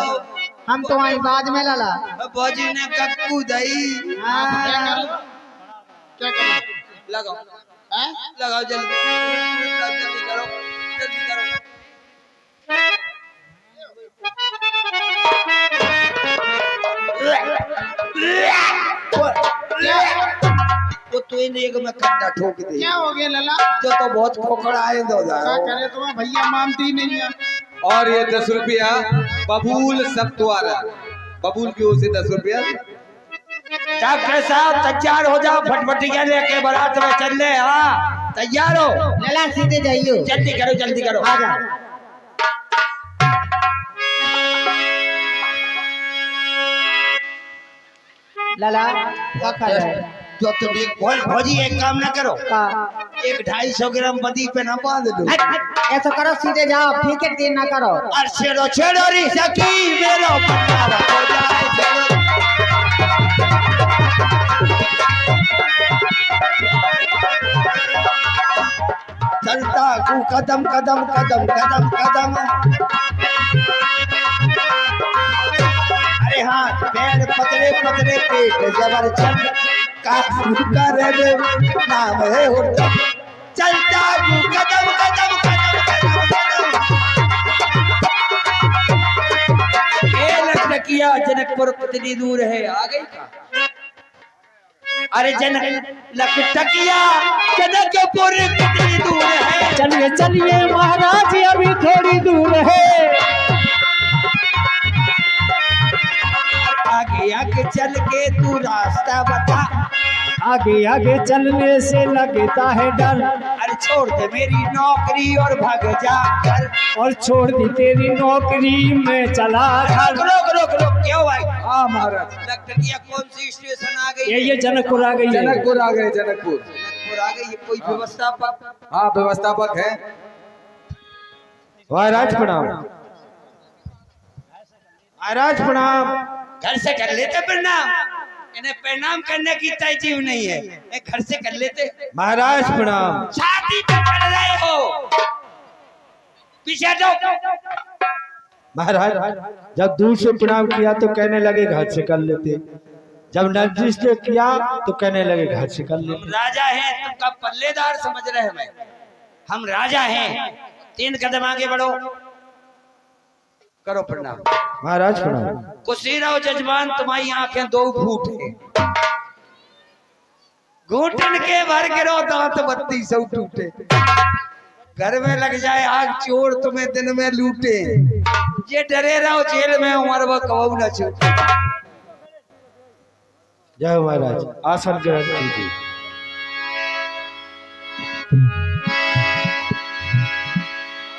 हम तो वहीं बाद में लला बाजी ने कक्कू दई हाँ। क्या करें? लगाओ हैं? लगाओ जल्दी जल्दी करो जल्दी करो। वो तो इन एक में खड्डा ठोक दे क्या हो गया लला? जो तो बहुत खोखड़ा है दो क्या जाओ। करे तुम्हारे भैया मानती ही नहीं है। और ये 10 रुपया बबूल सब द्वारा, बबूल की ओर से 10 रुपया। डॉक्टर साहब तैयार हो जाओ, फटफटिया लेके बारात में चल ले। हाँ तैयार हो, लला सीधे जाइयो जल्दी करो आ जा लला क्या कर रहा है जो तुम एक भौजी एक काम ना करो, का 1-250 ग्राम बदी पे ना बांध दो। ऐसा करो सीधे जाओ ठीक है देर ना करो और छेड़ो री सकी मेरो पटावा हो जाए छेड़ो। चलता कू कदम कदम कदम कदम कदम। अरे हाँ पैर पतले पतले पेट जबरदस्त का रे नाम है हुर्दम। चलता कू कदम कदम कदम कदम कदम। ये लखनकिया जनकपुर कितनी दूर है? आ गई का? अरे लखनकिया जनकपुर कितनी दूर है? चलिए चलिए महाराज अभी थोड़ी दूर है। आगे आगे चल के तू रास्ता बता। आगे आगे चलने से लगता है डर। अरे छोड़ दे मेरी नौकरी और भाग जा घर। और छोड़ दी तेरी नौकरी में चला रोक घर। रोक रोक रोक क्यों भाई? हाँ महाराज, लखनकिया कौन सी स्टेशन आ गई? ये जनकपुर आ गई है। जनकपुर आ गए, जनकपुर। जनकपुर आ गई। ये कोई व्यवस्थापक? हाँ व्यवस्थापक है। महाराज प्रणाम, महाराज प्रणाम। घर से कर लेते प्रणाम, इन्हें प्रणाम करने की तहजीब नहीं है, ये घर से कर लेते। महाराज प्रणाम। छाती पे कर रहे हो, पीछे हटो। महाराज जब दूर से प्रणाम किया तो कहने लगे घर से कर लेते, जब नजदीक से किया तो कहने लगे घर से कर लेते। राजा हैं, तुमका पल्लेदार समझ रहे हैं? हम राजा हैं। 3 कदम आगे बढ़ो, करो प्रणाम। महाराज प्रणाम। कुर्सी रहो जजमान, तुम्हारी आंखें 2 फूट है। घूटन के भर गिरो दांत 32 टूटे। घर में लग जाए आग चोर तुम्हें दिन में लूटे। ये डरे रहो जेल में उम्र वो कबू न छूटे। जय महाराज, आसन ग्रहण कीजिए।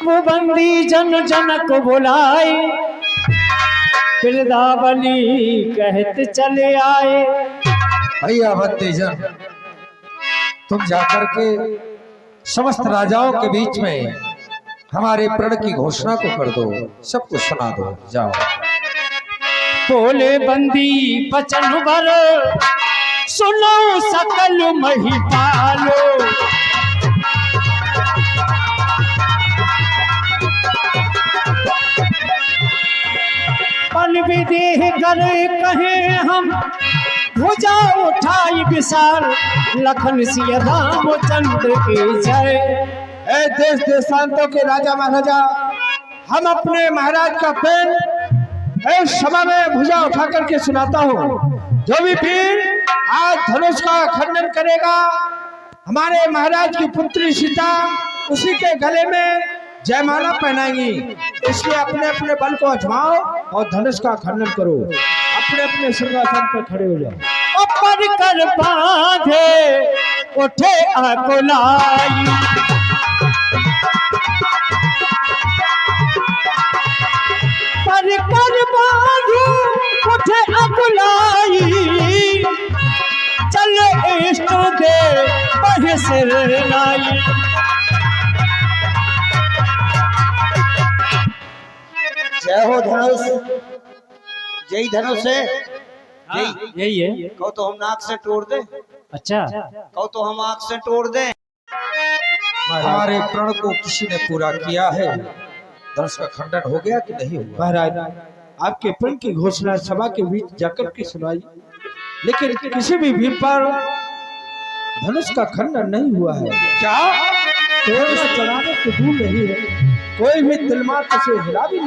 वो बंदी जन जनक बुलाए, बिरदावली कहते चले आए। भैया बंदीजन, तुम जाकर के समस्त राजाओं के बीच में हमारे प्रण की घोषणा को कर दो, सबको सुना दो, जाओ। बोले बंदी बचन भर, सुनो सकल महिपालो। पन विदेह कर कहे हम, भुजा उठाई विशाल, लखन सिंह रामचंद्र की जय। ए देश देशांतों के राजा महाराजा, हम अपने महाराज का प्रेम इस सभा में भुजा उठा करके सुनाता हूँ। जो भी वीर आज धनुष का खंडन करेगा, हमारे महाराज की पुत्री सीता उसी के गले में जयमाला पहनाएंगी। इसलिए अपने अपने बल को आजमाओ और धनुष का खंडन करो। अपने अपने सिंहासन पर खड़े हो जाओ। ऊपर कर बांधे उठे अकुलाई, पर कर बांधे उठे अकुलाई। चले इष्ट दे बह सिर लाई। जय हो धनुष, जय धनुष है। यही है। कहो तो हम नाक से तोड़ दे, अच्छा, कहो तो हम आंख से तोड़ दे। हमारे प्रण को किसी ने पूरा किया है, धनुष का खंडन हो गया कि नहीं हुआ? महाराज आपके प्रण की घोषणा सभा के बीच जाकर के सुनाई, लेकिन किसी भी भीड़ पर धनुष का खंडन नहीं हुआ है। क्या तेज चढ़ाने तो दूर नहीं है, कोई भी तिलमात्र से हिला भी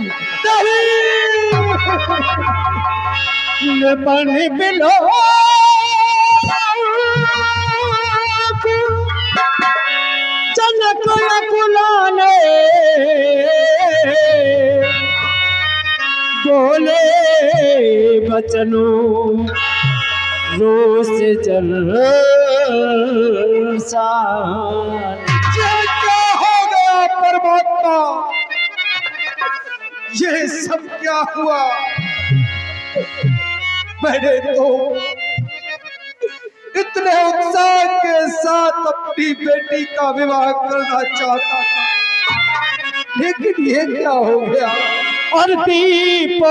नहीं बिलो जनक कुलाने बोले बचनों रोस जल क्या हो गया परमात्मा, ये सब क्या हुआ? मैंने तो इतने उत्साह के साथ अपनी बेटी का विवाह करना चाहता था, लेकिन ये क्या हो गया? और दीप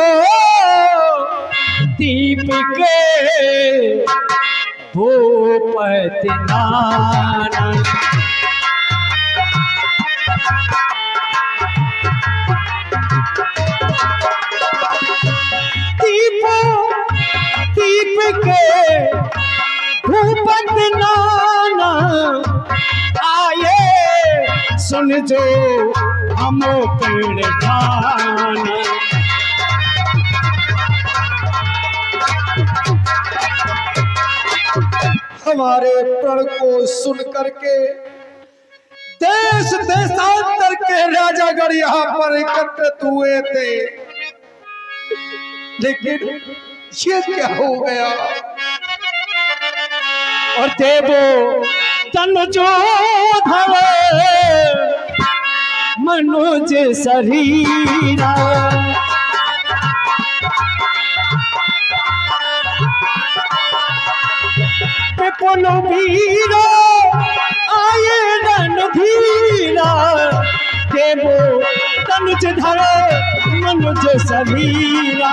के भूपति नाना दीप के भूपति नाना आए सुन जो हम पेड़ खाना। हमारे प्रण को सुन करके देश देशांतर के राजागढ़ यहाँ पर एकत्रित हुए थे, लेकिन ये क्या हो गया? और देवो तन जो धरे मनुज शरीरा पुनो वीरा आए रणधीरा देवो तनुज धरे मनुज शरीरा।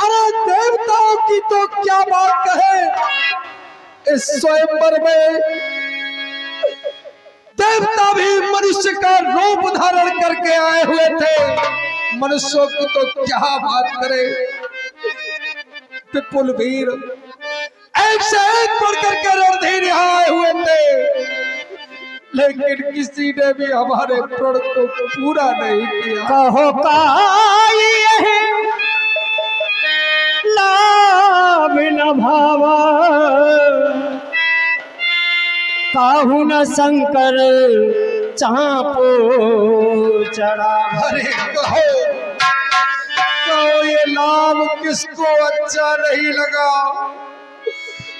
अरे देवताओं की तो क्या बात कहे, इस स्वयंवर में देवता भी मनुष्य का रूप धारण करके आए हुए थे, मनुष्यों की तो क्या बात करे। विपुल वीर एक से एक बढ़ करके रणधीर यहाँ आए हुए थे, लेकिन किसी ने भी हमारे प्रण को पूरा नहीं किया। कहो लाभ न भावा काहू न शंकर चापो चढ़ा। अरे कहो ये लाभ किसको अच्छा नहीं लगा,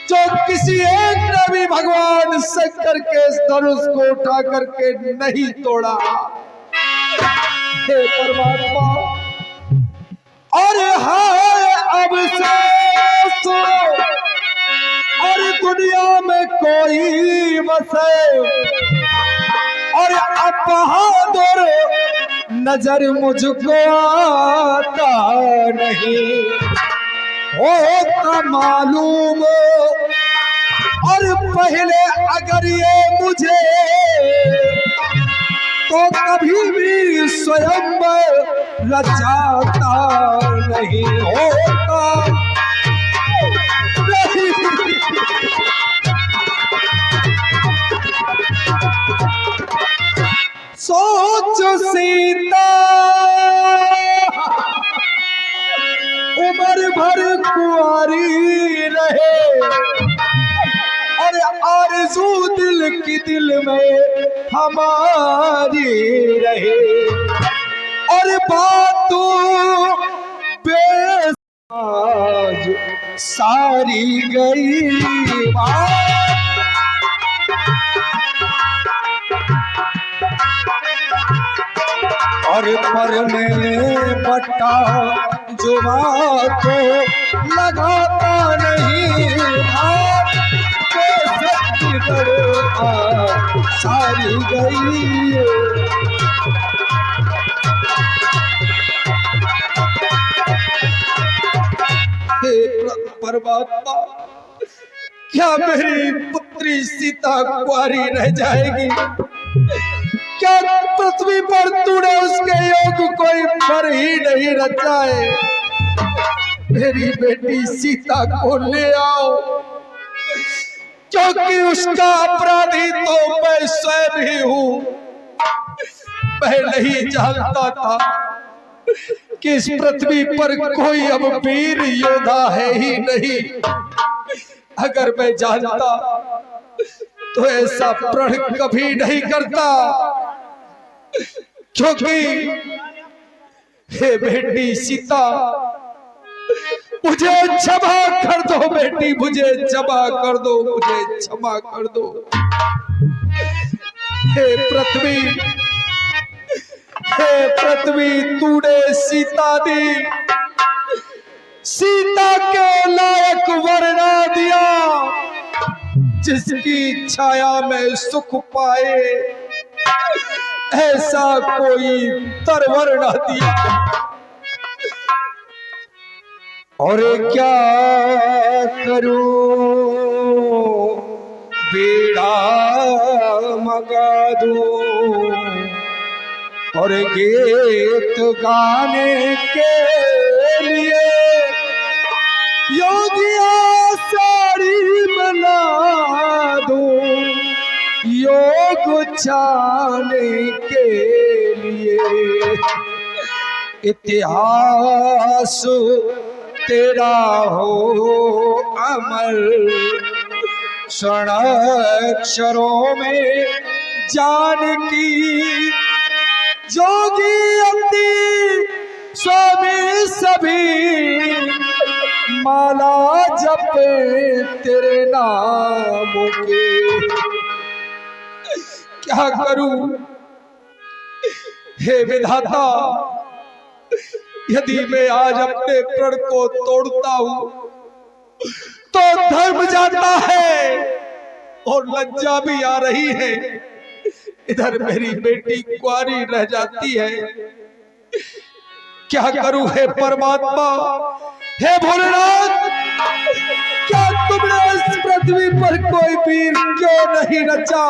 जो किसी एक ने भी भगवान शंकर के धनुष को उठा करके नहीं तोड़ा। हे परमात्मा, और हाय अब से और दुनिया में कोई बसे, और अब बहादुर नजर मुझको आता नहीं होता मालूम, और पहले अगर ये मुझे तो कभी भी स्वयं रचाता नहीं होता। सोच सीता उम्र भर कुंवारी रहे, और आरज़ू दिल की दिल में हमारी रहे, और बातों बेसाज सारी गई बात। और पर में बट्टा जुबा को लगाता नहीं, सारी गई। हे परमात्मा, क्या मेरी पुत्री पुत्री सीता कुंवारी रह जाएगी। क्या पृथ्वी पर तूने उसके योग कोई फर ही नहीं रचा है। मेरी बेटी सीता को ले आओ, क्योंकि उसका अपराधी तो मैं स्वयं ही हूं। मैं नहीं जानता था कि इस पृथ्वी पर कोई अब वीर योद्धा है ही नहीं। अगर मैं जानता तो ऐसा प्रण कभी नहीं करता। क्योंकि हे बेटी सीता, मुझे क्षमा कर दो बेटी, मुझे क्षमा कर दो, मुझे क्षमा कर दो। हे पृथ्वी, हे पृथ्वी, तूने सीता दी, सीता के लायक वर ना दिया, जिसकी छाया में सुख पाए ऐसा कोई तरवर न दिया। और क्या करूं, बेड़ा मगा दूं और गीत गाने के लिए योगिया साड़ी बना दूं, योग जाने के लिए। इतिहास तेरा हो अमर, क्षणाक्षरों में जानकी, जोगी अति स्वामी सभी माला जपे तेरे नाम के। क्या करूं हे विधाता, यदि मैं आज अपने प्रण को तोड़ता हूं तो धर्म जाता है और लज्जा भी आ रही है। इधर मेरी बेटी कुंवारी रह जाती है। क्या करूं हे परमात्मा, हे भोलेनाथ, क्या तुमने इस पृथ्वी पर कोई वीर क्यों नहीं रचा।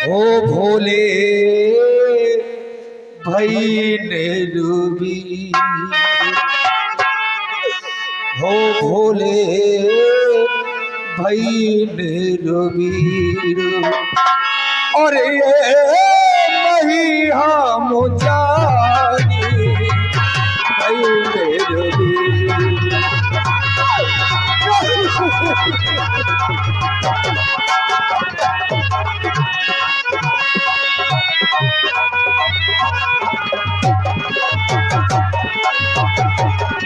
ओ भोले भाई ने रूबी, हो भोले भाई ने रूबी, और ये नहीं हम जानी भाई ने रूबी।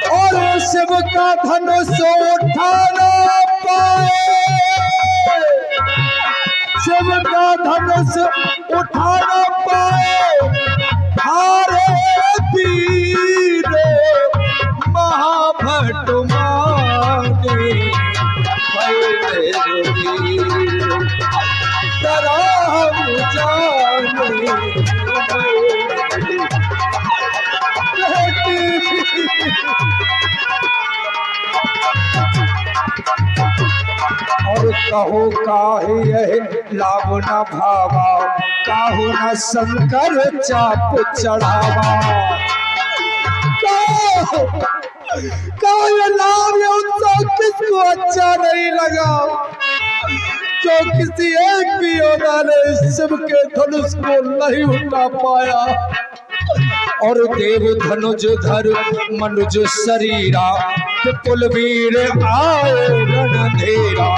और शिव का धनुष उठाना पाए, शिव का धनुष उठाना पाए हारे वीर महाभट मांगे तरा हम जाने। और कहो काहे यह लाभ न भावा, काहू न शंकर चाप चढ़ावा। कहो ये लाभ ये उत्सव किसको अच्छा नहीं लगा, जो किसी एक भी योद्धा ने शिव के धनुष को नहीं उठा पाया। और देव धनुज धर मनुज शरीरा, कुलवीर आए रणधीरा।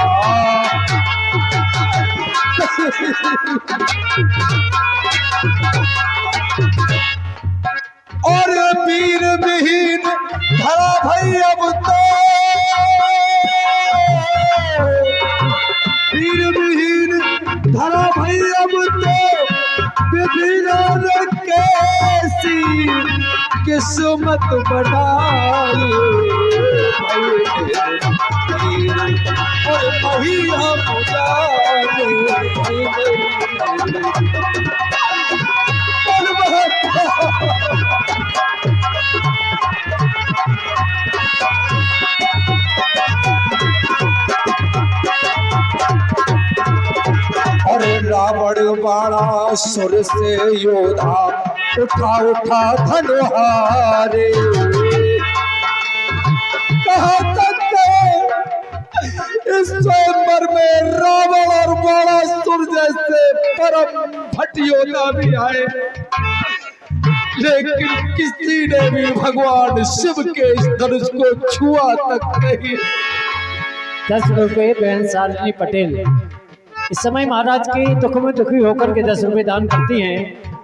और वीर विहीन धरा भई अब तो, वीर विहीन धरा भई अब तो, विभिन्न कैसी किस्मत बनाई। और वही हम जाने बाणा सुर से योधा उठा उठा धनुहारे। कहाँ तक इस स्वयंवर में रावण और बाणासुर जैसे परम भट योद्धा भी आए, लेकिन किसी ने भी भगवान शिव के इस धनुष को छुआ तक नहीं। 10 रुपए बहन शालिनी पटेल इस समय महाराज के दुख में दुखी होकर के 10 रुपए दान करती हैं।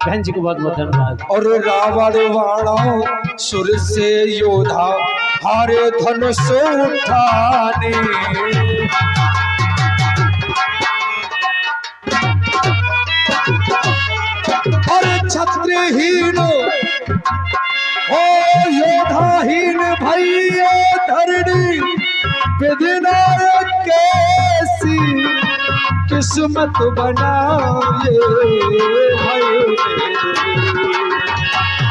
बहन जी को बहुत बहुत धन्यवाद। और रावण वाणा सुर से योधा हारे धनुष उठाने। अरे क्षत्रियहीन ओ योधाहीन भैया धरणी विधिनायक कैसी किस्मत बनाए भाई।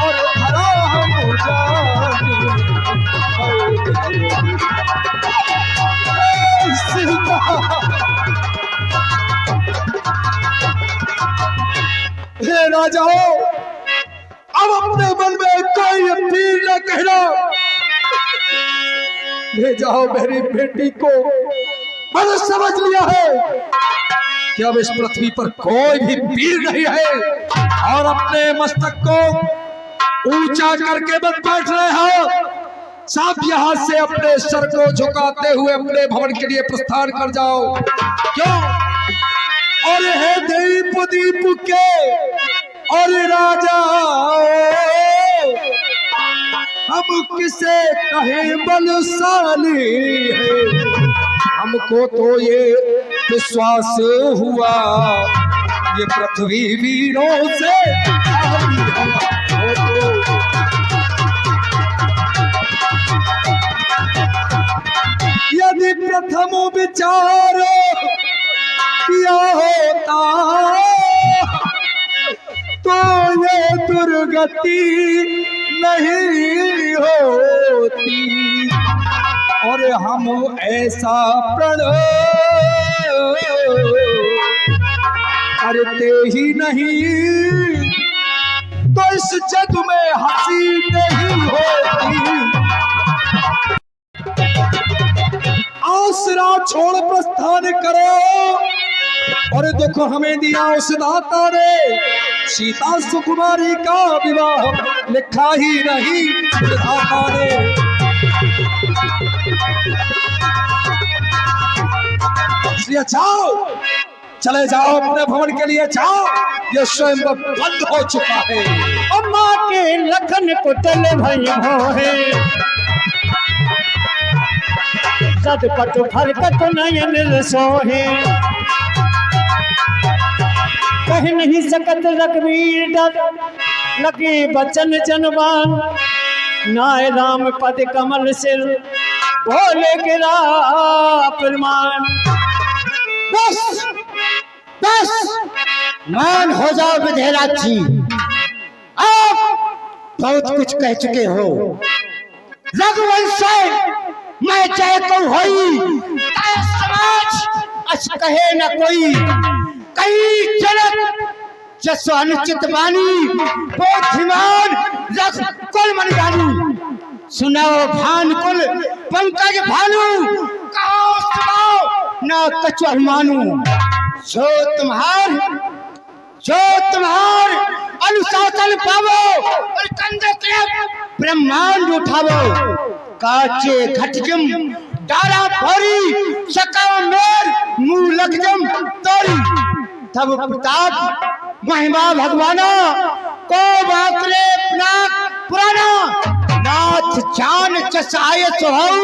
और धरा हम जानी हे राजाओं, अब अपने मन में कोई अपील न कहना। ले जाओ मेरी बेटी को। मैंने समझ लिया है कि अब इस पृथ्वी पर कोई भी वीर नहीं है। और अपने मस्तक को ऊंचा करके मत बैठ रहे हो। साथ यहाँ से अपने सर को झुकाते हुए अपने भवन के लिए प्रस्थान कर जाओ। क्यों? और है दीप दीप के और राजा हम किसे कहे बलशाली है। हमको तो ये विश्वास हुआ ये पृथ्वी वीरों से यदि प्रथम विचार किया होता तो ये दुर्गति नहीं होती। और हम ऐसा प्रण करते ही नहीं तो इस जग में हंसी नहीं होती। आसरा छोड़ प्रस्थान करो। और देखो हमें दिया उस दाता ने सीता सुकुमारी का विवाह लिखा ही नहीं दाता ने। इसलिए जाओ, चले जाओ अपने भवन के लिए जाओ। ये स्वयं बंद हो चुका है। अम्मा के लखन कुटल भई है सदपट फरकत नयन सोहे। कह नहीं सकत रघुवीर डर लगे बचन जनवान। नाय राम पद कमल सिर बोले गिरा प्रमाण। बस बस मान हो जाओ विधेयराज जी, आप बहुत कुछ कह चुके हो। रघुवंश मैं चाहे तो होई समाज अस कहे न कोई। कई जनक जसो अनुचित बानी बोधिमान रख कुल मन जानी। सुनाओ भान कुल पंकज भानु कहो सुनाओ न कछु अभिमानु। जो तुम्हार अनुशासन पावो और कंधे के ब्रह्मांड उठावो। काचे घटजम डारा भरी सका मेर मुंह लगजम तोरी। तब प्रताप महिमा भगवाना को बाकरे पुराना। नाथ जान चसाय सोहऊ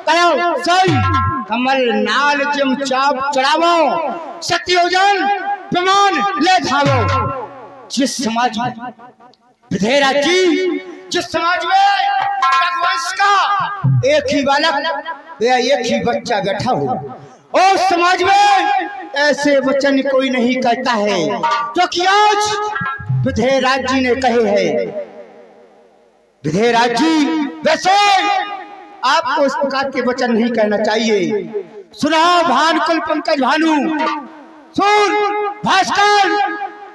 करो सही कमल नाल जम चाप चढ़ावो। सत्योजन प्रमाण ले धावो। जिस समाज में विधेयराज जी, जिस समाज में रघुवंश का एक ही बालक या एक ही बच्चा बैठा हो, और समाज में ऐसे वचन कोई नहीं कहता है जो कि आज विधेयराज जी ने कहे हैं। विधेयराज जी वैसे आपको इस प्रकार के वचन नहीं कहना चाहिए। सुना भानुकुल पंकज भानु सुन भास्कर,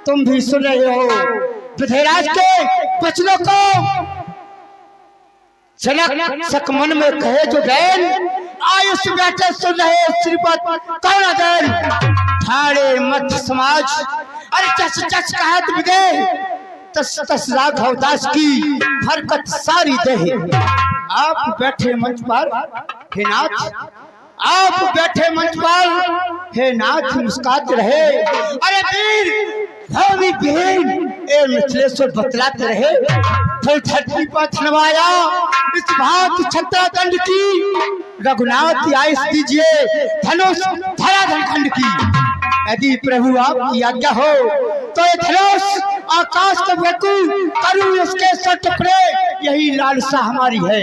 तुम भी सुन रहे हो पृथ्वीराज के वचनों को। जनक सकमन में कहे जो बैन, आयुष बैठे सुन रहे श्रीपद कौन बैन। ठाड़े मत समाज, अरे चस चस कहत बिगे, तस तस राघव दास की हरकत सारी दे। आप बैठे मंच पर हे नाथ, आप बैठे मंच पर हे नाथ मुस्कुराते रहे। अरे वीर भावी बहन ए मिथिलेश्वर बतलाते रहे। फिर धरती पर थनवाया इस भात छत्रा दंड की, रघुनाथ आयुष दीजिए धनुष धरा धनखंड की। यदि प्रभु आपकी आज्ञा हो तो ये धनुष आकाश को बेकू करूं इसके सौ टुकड़े, यही लालसा हमारी है।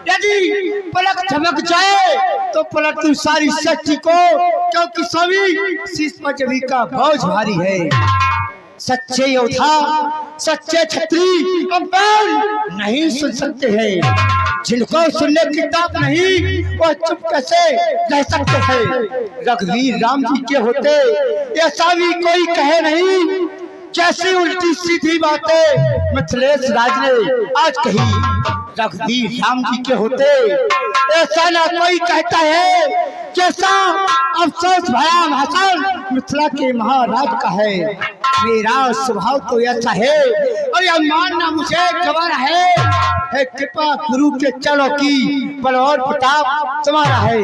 यदि पलक झमक जाए तो पलट तू सारी शक्ति को, क्योंकि सभी शीश पर जभी का बोझ भारी है। सच्चे योद्धा सच्चे छत्री अब नहीं सुन सकते हैं, जिनको सुनने की ताकत नहीं वह चुप कैसे रह सकते हैं। रघुवीर राम जी के होते ऐसा भी कोई कहे नहीं, कैसी उल्टी सीधी बातें मिथिलेश राज ने आज कही। रघुवीर राम जी के होते ऐसा ना कोई कहता है, कैसा अफसोस भया भाषण मिथिला के महाराज का है। मेरा स्वभाव तो ऐसा है और यह मानना मुझे गवारा है कृपा गुरु के चरणों की बल और प्रताप तुम्हारा है।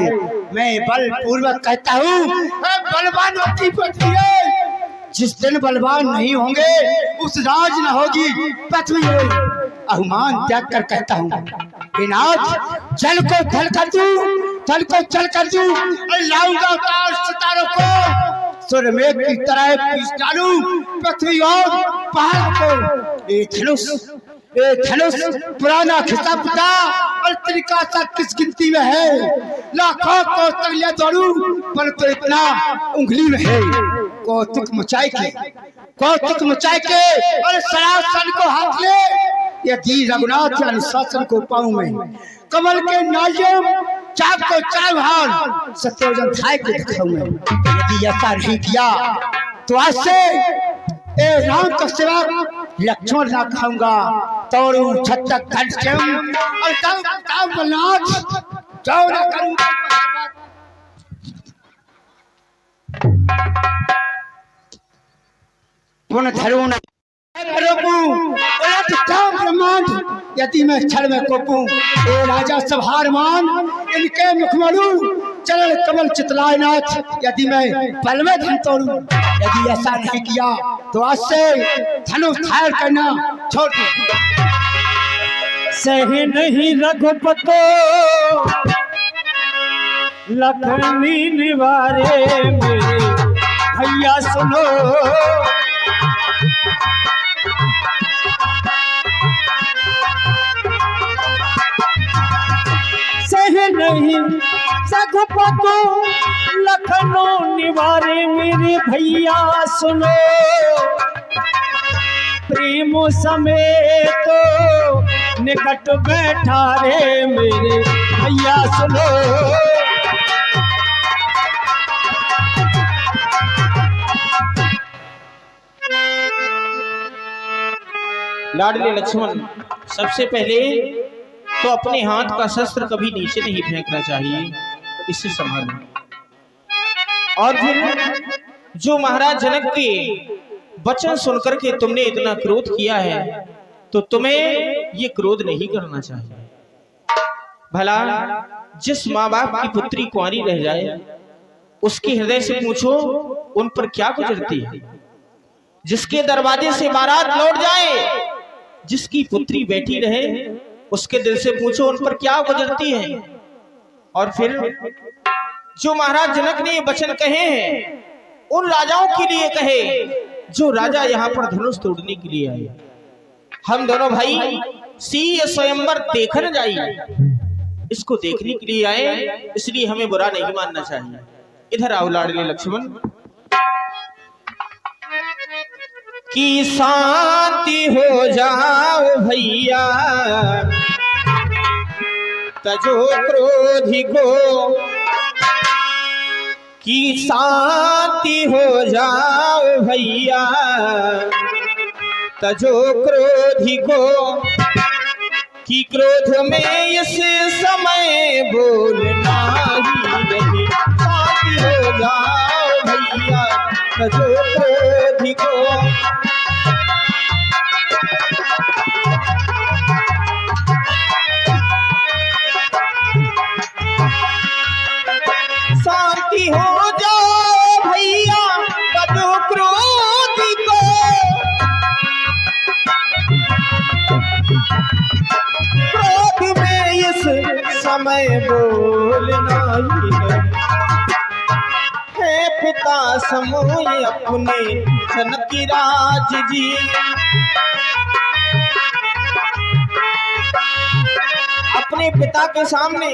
मैं बल पूर्वक कहता हूँ बलवानों की पृथ्वी है, जिस दिन बलवान नहीं होंगे उस राज न होगी पृथ्वी। अभिमान त्याग कर कहता हूँ नाथ, जल को थल कर दूं, थल को चल कर दूं, लाऊंगा उतार सितारों को, सूर्य मेघ की तरह पीस डालूं पृथ्वी और पहाड़ को। ये धनुष पुराना खिस्सा पिता और तरीका सा किस गिनती में है। लाखों को तगलिया दौड़ू पर तो इतना उंगली में है। कौतुक मचाए के और सरासन को हाथ ले। यदि रघुनाथ अनुशासन को पाऊं मैं, कमल के नालियों चाप को चार भार सत्योजन खाए के दिखाऊं मैं। यदि ऐसा नहीं किया तो आज से ए राम का सिवा लक्ष्मण ना खाऊंगा। तोड़ू छत्तक घनश्याम और तब बलनाथ जाओ ना करूंगा। पुन धरू न यदि मैं क्षण में कोपूं, ए राजा सभार मान इनके मुखमलू चरण कमल चितलाए नाथ। यदि मैं पल में धन तोड़ूं, यदि ऐसा नहीं किया तो आज से धनुष फायर करना छोड़ दो। सहे नहीं रघुपतो लखनी निवारे मेरे भैया सुनो। सहे नहीं रघुपतो लखनऊ निवारे मेरे भैया सुनो। प्रेम समेत निकट बैठा रे मेरे भैया सुनो। लाडले लक्ष्मण, सबसे पहले तो अपने हाथ का शस्त्र कभी नीचे नहीं फेंकना चाहिए, इससे संभालना। और फिर जो महाराज जनक के वचन सुनकर के तुमने इतना क्रोध किया है, तो तुम्हें ये क्रोध नहीं करना चाहिए। भला जिस माँ बाप की पुत्री कुंवारी रह जाए, उसके हृदय से पूछो उन पर क्या गुजरती है। जिसके दरवाजे से बारात लौट जाए, जिसकी पुत्री बैठी रहे, उसके दिल से पूछो उन पर क्या गुजरती है। और फिर जो महाराज जनक ने ये वचन कहे हैं, उन राजाओं के लिए कहे जो राजा यहाँ पर धनुष तोड़ने के लिए आए। हम दोनों भाई सिंह स्वयंवर देखने जाइए, इसको देखने के लिए आए, इसलिए हमें बुरा नहीं मानना चाहिए। इधर आओ लाडले लक्ष्मण। की शांति हो जाओ भैया, तजो क्रोधी को कि शांति हो जाओ भैया, तजो क्रोधी को कि क्रोध में इस समय बोलना ही नहीं। शांति हो जाओ भैया, तजो क्रोधी को। शांति हो जाओ भैया, तजो क्रोधी को। क्रोध में इस समय बोलना ही नहीं। हे पिता समोए अपने जनकी राज जी, अपने पिता के सामने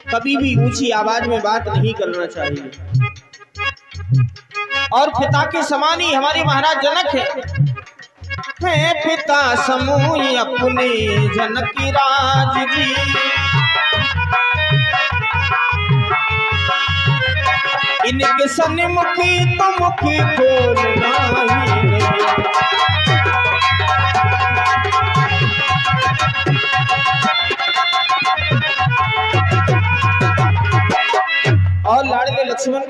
कभी भी ऊंची आवाज में बात नहीं करना चाहिए। और पिता के समान ही हमारे महाराज जनक है पिता समूह अपने जनकी राज जी। इनके सन्मुखी तो मुखी बोलना ही नहीं। और लाडले लक्ष्मण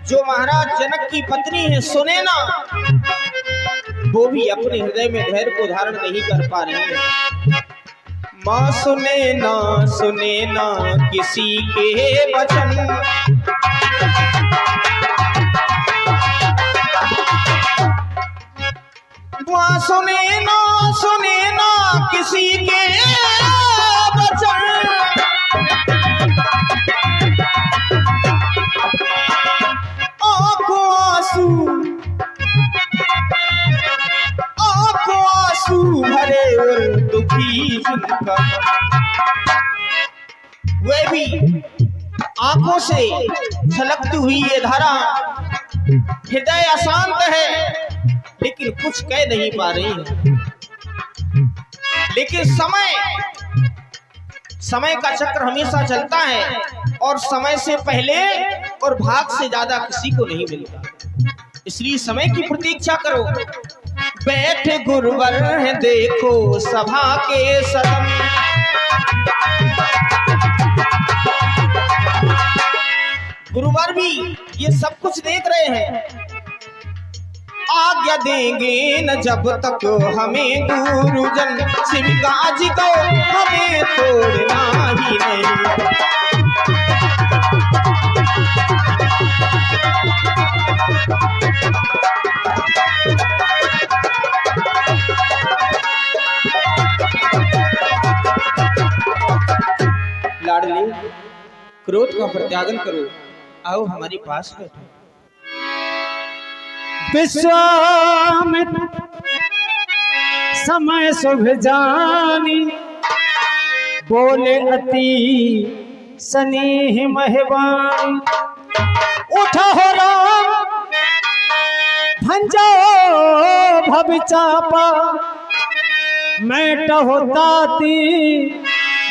जो महाराज जनक की पत्नी है सुनैना, वो भी अपने हृदय में धैर्य को धारण नहीं कर पा रही है। माँ सुनैना किसी के वचन, माँ सुनैना किसी के वचन। आंसू भरे और दुखी जिनका, वे भी आंखों से झलकती हुई ये धारा, हृदय अशांत है लेकिन कुछ कह नहीं पा रही है। लेकिन समय का चक्र हमेशा चलता है और समय से पहले और भाग से ज्यादा किसी को नहीं मिलता। इसलिए समय की प्रतीक्षा करो। बैठ गुरुवर है देखो सभा के सदन, गुरुवर भी ये सब कुछ देख रहे हैं। आज्ञा देंगे न जब तक हमें गुरुजन, शिवकाज को हमें तोड़ना ही नहीं। लाडली, क्रोध का प्रत्यागन करो, आओ हमारे पास बैठो। विश्वामित्र समय शुभ जानी, बोले अति स्नेह महवानी। उठा हो राम भंजो भव चापा, मैट हो ताती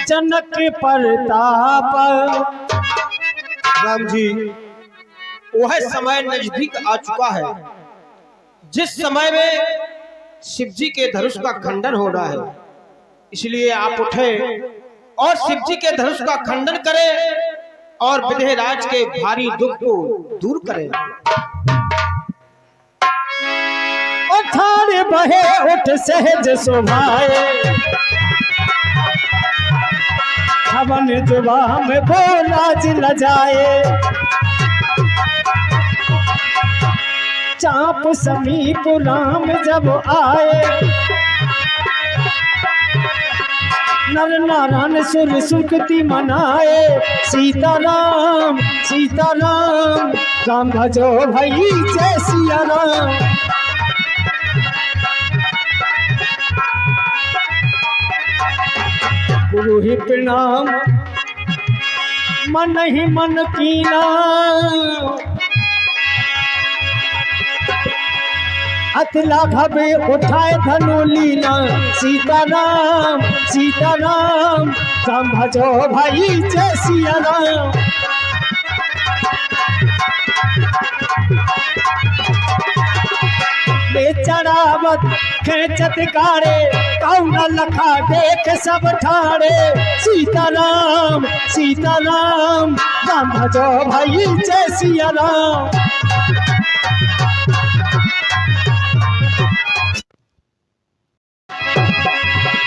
जनक परताप। राम जी, वह समय नजदीक आ चुका है जिस समय में शिव जी के धनुष का खंडन हो रहा है। इसलिए आप उठे और शिव जी के धनुष का खंडन करें और विदेहराज के भारी दुख को दूर करें। उठाड़ बहे उठ सहज शोभाए, हवन जुबा में बोला जिल जाए। चाप समीप राम जब आए, नर नारायण सुर सुखती मनाए। सीताराम सीताराम राम भजो भई जय सिया राम। गुरु ही प्रणाम मन ही मन कीना, अतला घबे उठाए धनु लीना। सीताराम सीताराम राम भजो भाई जय सिया राम। चढ़ावत खेचत गाड़े कौन लखा देख सब ठाड़े सीताराम सीताराम राम भजो भाई जय सिया राम।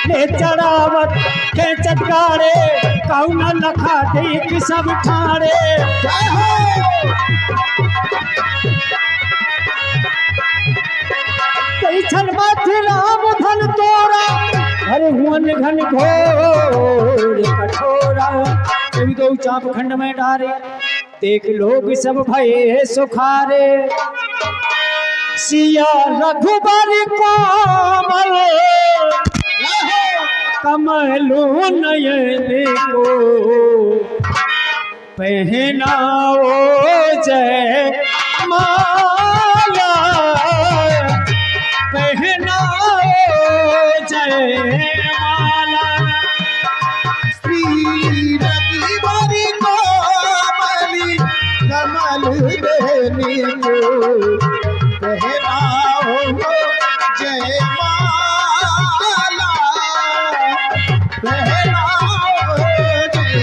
ले चढ़ावत खेचत गाड़े कौन लखा देख सब ठाड़े जय हो। कैसन माथे राम धन तोरा अरे हुन घन घोर कठोरा कभी दो चाप खंड में डारे देख लोग सब भये सुखारे सिया रघुबर कोमल कमलो नयन को पहनाओ जय माला पहनाओ जय माला। श्री रघुबर कोमल कमल देनी को पहनाओ जय माला पहनाओ जय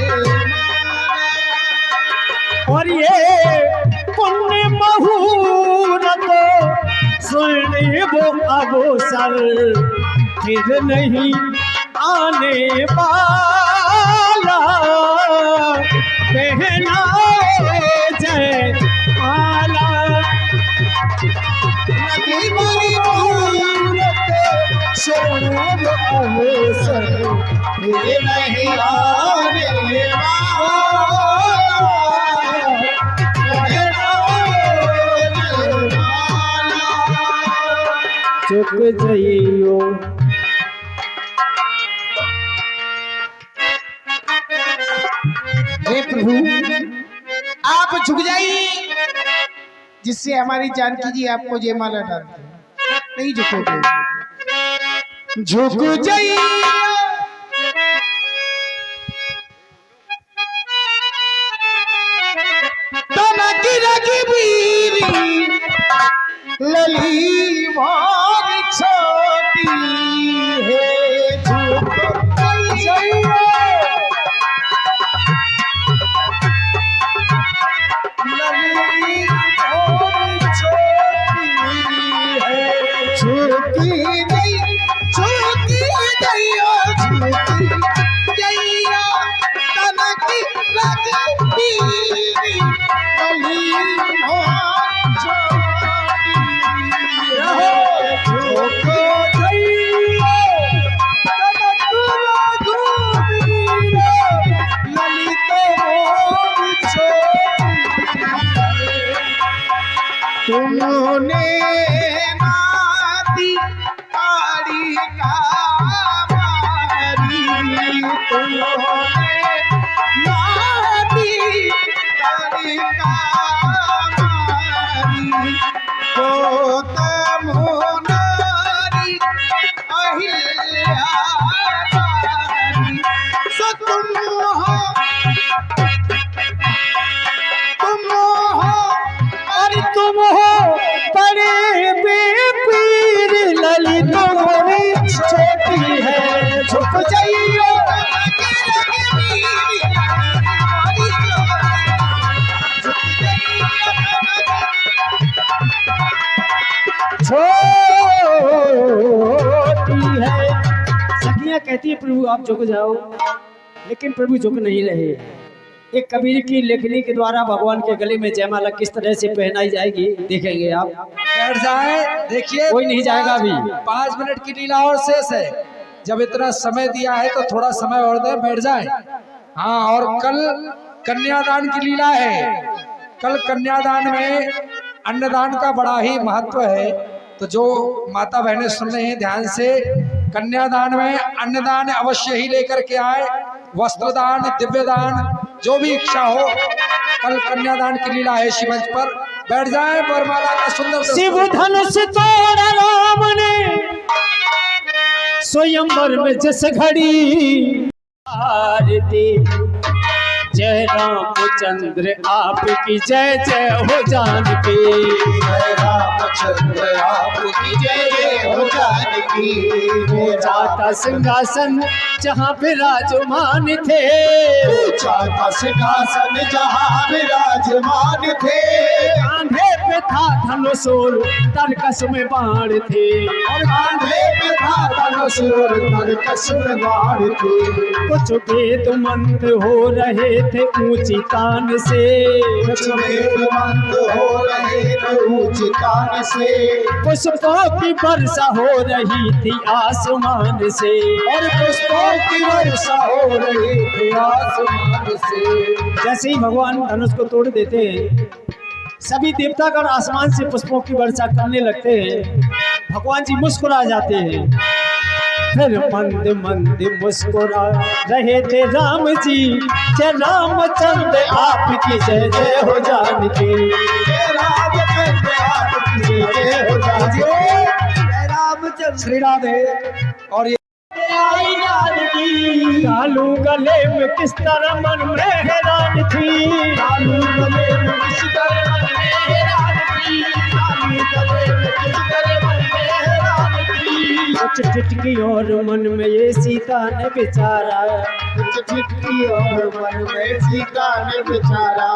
माला। और ये पुण्य मुहूर्त सुनने वो अवसर फिर नहीं आने वाला पहनाओ जय माला। सुनने वो अवसर फिर नहीं आने चुप जइयो हे प्रभु आप झुक जाइए जिससे हमारी जानकी जी आपको जयमाला डालते हैं। नहीं झुकोगे, झुक जाइए लली मोर छोटी है झुक जाइए लली मोर छोटी है झुकी नहीं झुकी जाइयो झुकी जाइयो तनकी लगती लली मोर छोटी तुमने नाती आड़ी का मारी तुमने नाती आड़ी का मारी तो तमुनारी अहिल्या मारी सो तुम हो अरे तुम हो बड़े बेपीर ललित मोरी छोटी है झुक जाइयो छोटी है। सखियां कहती है प्रभु आप झुक जाओ, लेकिन प्रभु झुक नहीं रहे। एक कबीर की लेखनी के द्वारा भगवान के गले में जयमाला किस तरह से पहनाई जाएगी देखेंगे आप। बैठ जाए, देखिए कोई नहीं जाएगा अभी। 5 मिनट की लीला और शेष है। जब इतना समय दिया है तो थोड़ा समय और दे, बैठ जाए। हाँ, और कल कन्यादान की लीला है। कल कन्यादान में अन्नदान का बड़ा ही महत्व है। तो जो माता बहनें सुन रहे हैं ध्यान से, कन्यादान में अन्नदान अवश्य ही लेकर के आए। वस्त्रदान, दिव्यदान, जो भी इच्छा हो। कल कन्यादान की लीला है शिवंज पर। बैठ जाए, वरमाला का सुंदर शिव धनुष तोड़ा राम ने स्वयंवर में जस घड़ी आरती। जय रामचंद्र आपकी जय जय हो जानकी। जय रामचंद्र रामचंद्र आपकी जय जय हो जानकी। ऊंचा था सिंहासन जहाँ विराजमान थे, ऊंचा था सिंहासन जहाँ विराजमान थे। कांधे पे था धनुषोर तरकस में बाण थे, और कांधे पे था धनुष और तरकस में बाण थे। कुछ वेद मंत्र हो रहे थे ऊंची तान से, कुछ वेद मंत्र हो रहे थे ऊंची तान से। पुष्पों की वर्षा हो रही थी आसमान से, और पुष्पों की वर्षा हो रही थी आसमान से। जैसे ही भगवान धनुष को तोड़ देते हैं, सभी देवतागण आसमान से पुष्पों की वर्षा करने लगते हैं। भगवान जी मुस्कुरा जाते हैं। फिर मंद मंद मुस्कुरा रहे थे राम जी, जय रामचंद्र आपकी जय जय हो जानकी। जय रामचंद्र आपकी जय जय हो जानकी। जय रामचंद्र। श्री राधे। और कालू गले में किस तरह मन में हैरान थी, कालू गले में किस तरह मन में हैरान थी। कालू गले में किस तरह मन में हैरान थी। कुछ चुटकी और मन में ये सीता ने बेचारा, कुछ चुटकी और मन में सीता ने बेचारा।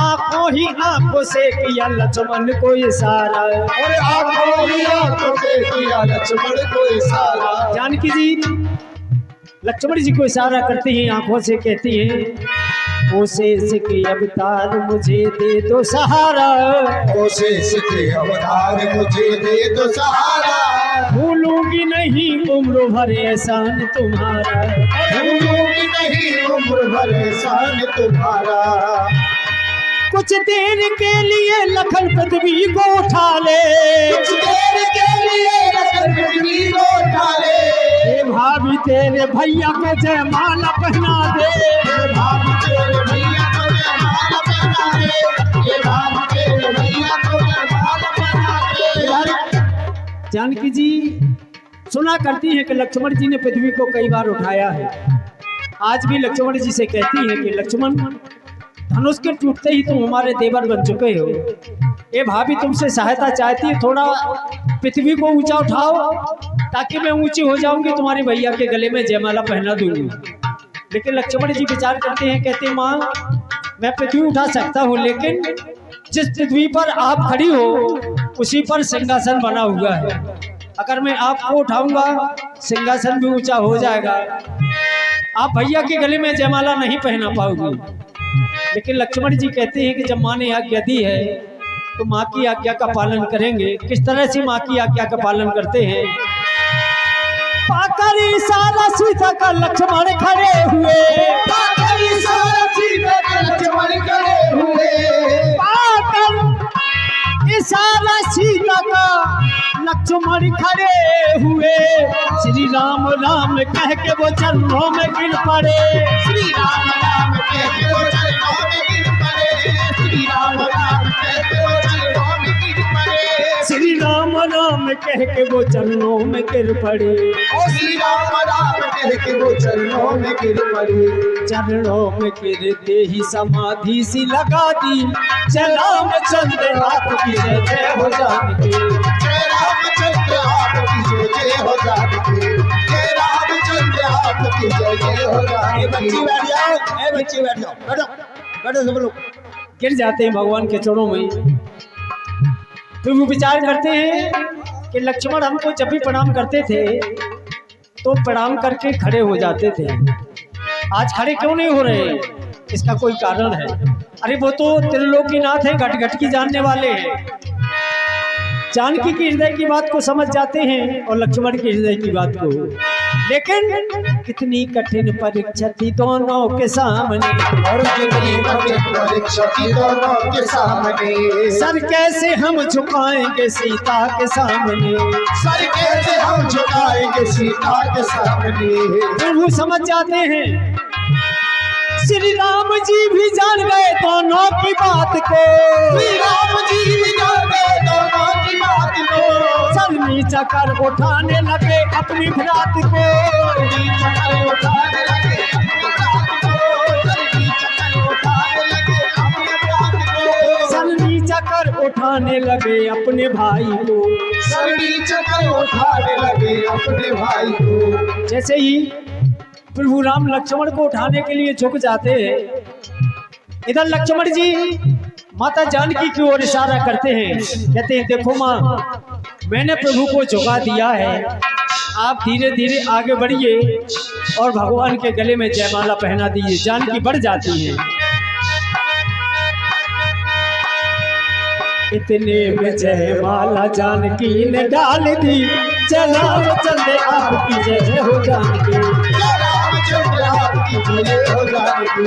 आंखों ही आंखों से किया लक्ष्मण को इशारा, और आंखों ही आंखों से किया लक्ष्मण को इशारा। जानकी जी लक्ष्मण जी को इशारा करती हैं, आंखों से कहती हैं, ओ शेष के अवतार मुझे दे दो सहारा, ओ शेष के अवतार मुझे दे दो सहारा। भूलूंगी नहीं उम्र भर एहसान तुम्हारा, भूलूंगी नहीं उम्र भर एहसान तुम्हारा। कुछ देर के लिए लखन पृथ्वी को उठा ले, कुछ देर के लिए लखन पृथ्वी को उठा ले। हे भाभी तेरे भैया को जयमाला पहना दे, हे भाभी तेरे भैया को जयमाला पहना दे। हे भाभी तेरे भैया को जयमाला पहना दे। जानकी जी सुना करती हैं कि लक्ष्मण जी ने पृथ्वी को कई बार उठाया है। आज भी लक्ष्मण जी से कहती हैं कि लक्ष्मण धनुष के टूटते ही तुम हमारे देवर बन चुके हो। ये भाभी तुमसे सहायता चाहती है, थोड़ा पृथ्वी को ऊंचा उठाओ ताकि मैं ऊंची हो जाऊंगी, तुम्हारे भैया के गले में जयमाला पहना दूंगी। लेकिन लक्ष्मण जी विचार करते हैं, कहते हैं माँ मैं पृथ्वी उठा सकता हूँ, लेकिन जिस पृथ्वी पर आप खड़ी हो उसी पर सिंहासन बना हुआ है। अगर मैं आपको उठाऊंगा सिंहासन भी ऊंचा हो जाएगा, आप भैया के गले में जयमाला नहीं पहना पाओगी। लेकिन लक्ष्मण जी कहते हैं कि जब माँ ने आज्ञा दी है तो माँ की आज्ञा का पालन करेंगे। किस तरह से माँ की आज्ञा का पालन करते हैं, पाकर इशारा सीता का लक्ष्मण खड़े हुए, पाकर इशारा सीता का लक्ष्मण खड़े हुए। पाकर इशारा सीता का लक्ष्मण खड़े हुए। श्री राम राम कह के वो चरणों में गिर पड़े, श्री राम राम कह के वो चरणों में गिर पड़े। श्री राम राम कह के वो चरणों में गिर पड़े। श्री राम राम कह के वो चरणों में गिर पड़े। श्री राम राम कह के वो चरणों में गिर पड़े। चरणों में गिरते ही समाधि सी लगा दी, जय रामचंद्र आपकी जय जय हो जानकी। जय रामचंद्र आपकी जय जय हो जानकी। जय रामचंद्र आपकी जय जय हो जानकी। बच्ची बैठ जाओ, ए बच्ची बैठ जाओ, बैठो बैठो सब लोग। गिर जाते हैं भगवान के चरणों में। फिर वो विचार करते हैं कि लक्ष्मण हमको जब भी प्रणाम करते थे तो प्रणाम करके खड़े हो जाते थे, आज खड़े क्यों नहीं हो रहे? इसका कोई कारण है। अरे वो तो त्रिलोकीनाथ है, घट घट की जानने वाले हैं। जानकी के हृदय की बात को समझ जाते हैं और लक्ष्मण के हृदय की बात को। लेकिन कितनी कठिन परीक्षा थी दोनों के सामने, और कितनी कठिन परीक्षा थी दोनों के सामने। सर कैसे हम झुकाएंगे सीता के सामने, सर कैसे हम झुकाएंगे सीता के सामने। फिर वो समझ जाते हैं श्री राम जी भी जान गए दोनों की बात को, श्री राम जी भी जान गए दोनों की बात को। सर नीचा कर उठाने लगे अपनी भ्रात को, नीचा कर उठाने लगे अपनी भ्रात को। सर नीचा कर उठाने लगे अपनी भ्रात को। सर नीचा कर उठा उठाने लगे अपने भाई को। सरडी चक्कर उठाने लगे अपने भाई को। जैसे ही प्रभु राम लक्ष्मण को उठाने के लिए झुक जाते हैं, इधर लक्ष्मण जी माता जानकी की ओर इशारा करते हैं, कहते हैं देखो माँ, मैंने प्रभु को झुका दिया है, आप धीरे धीरे आगे बढ़िए और भगवान के गले में जयमाला पहना दीजिए। जानकी बढ़ जाती है। इतने में जयमाला जानकी ने डाल दी, चला चले आपकी जय हो जानकी। रामचंद्र आपकी जय हो जानकी,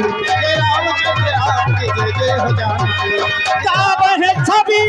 रामचंद्र आपकी जय हो जानकी। गावह छवि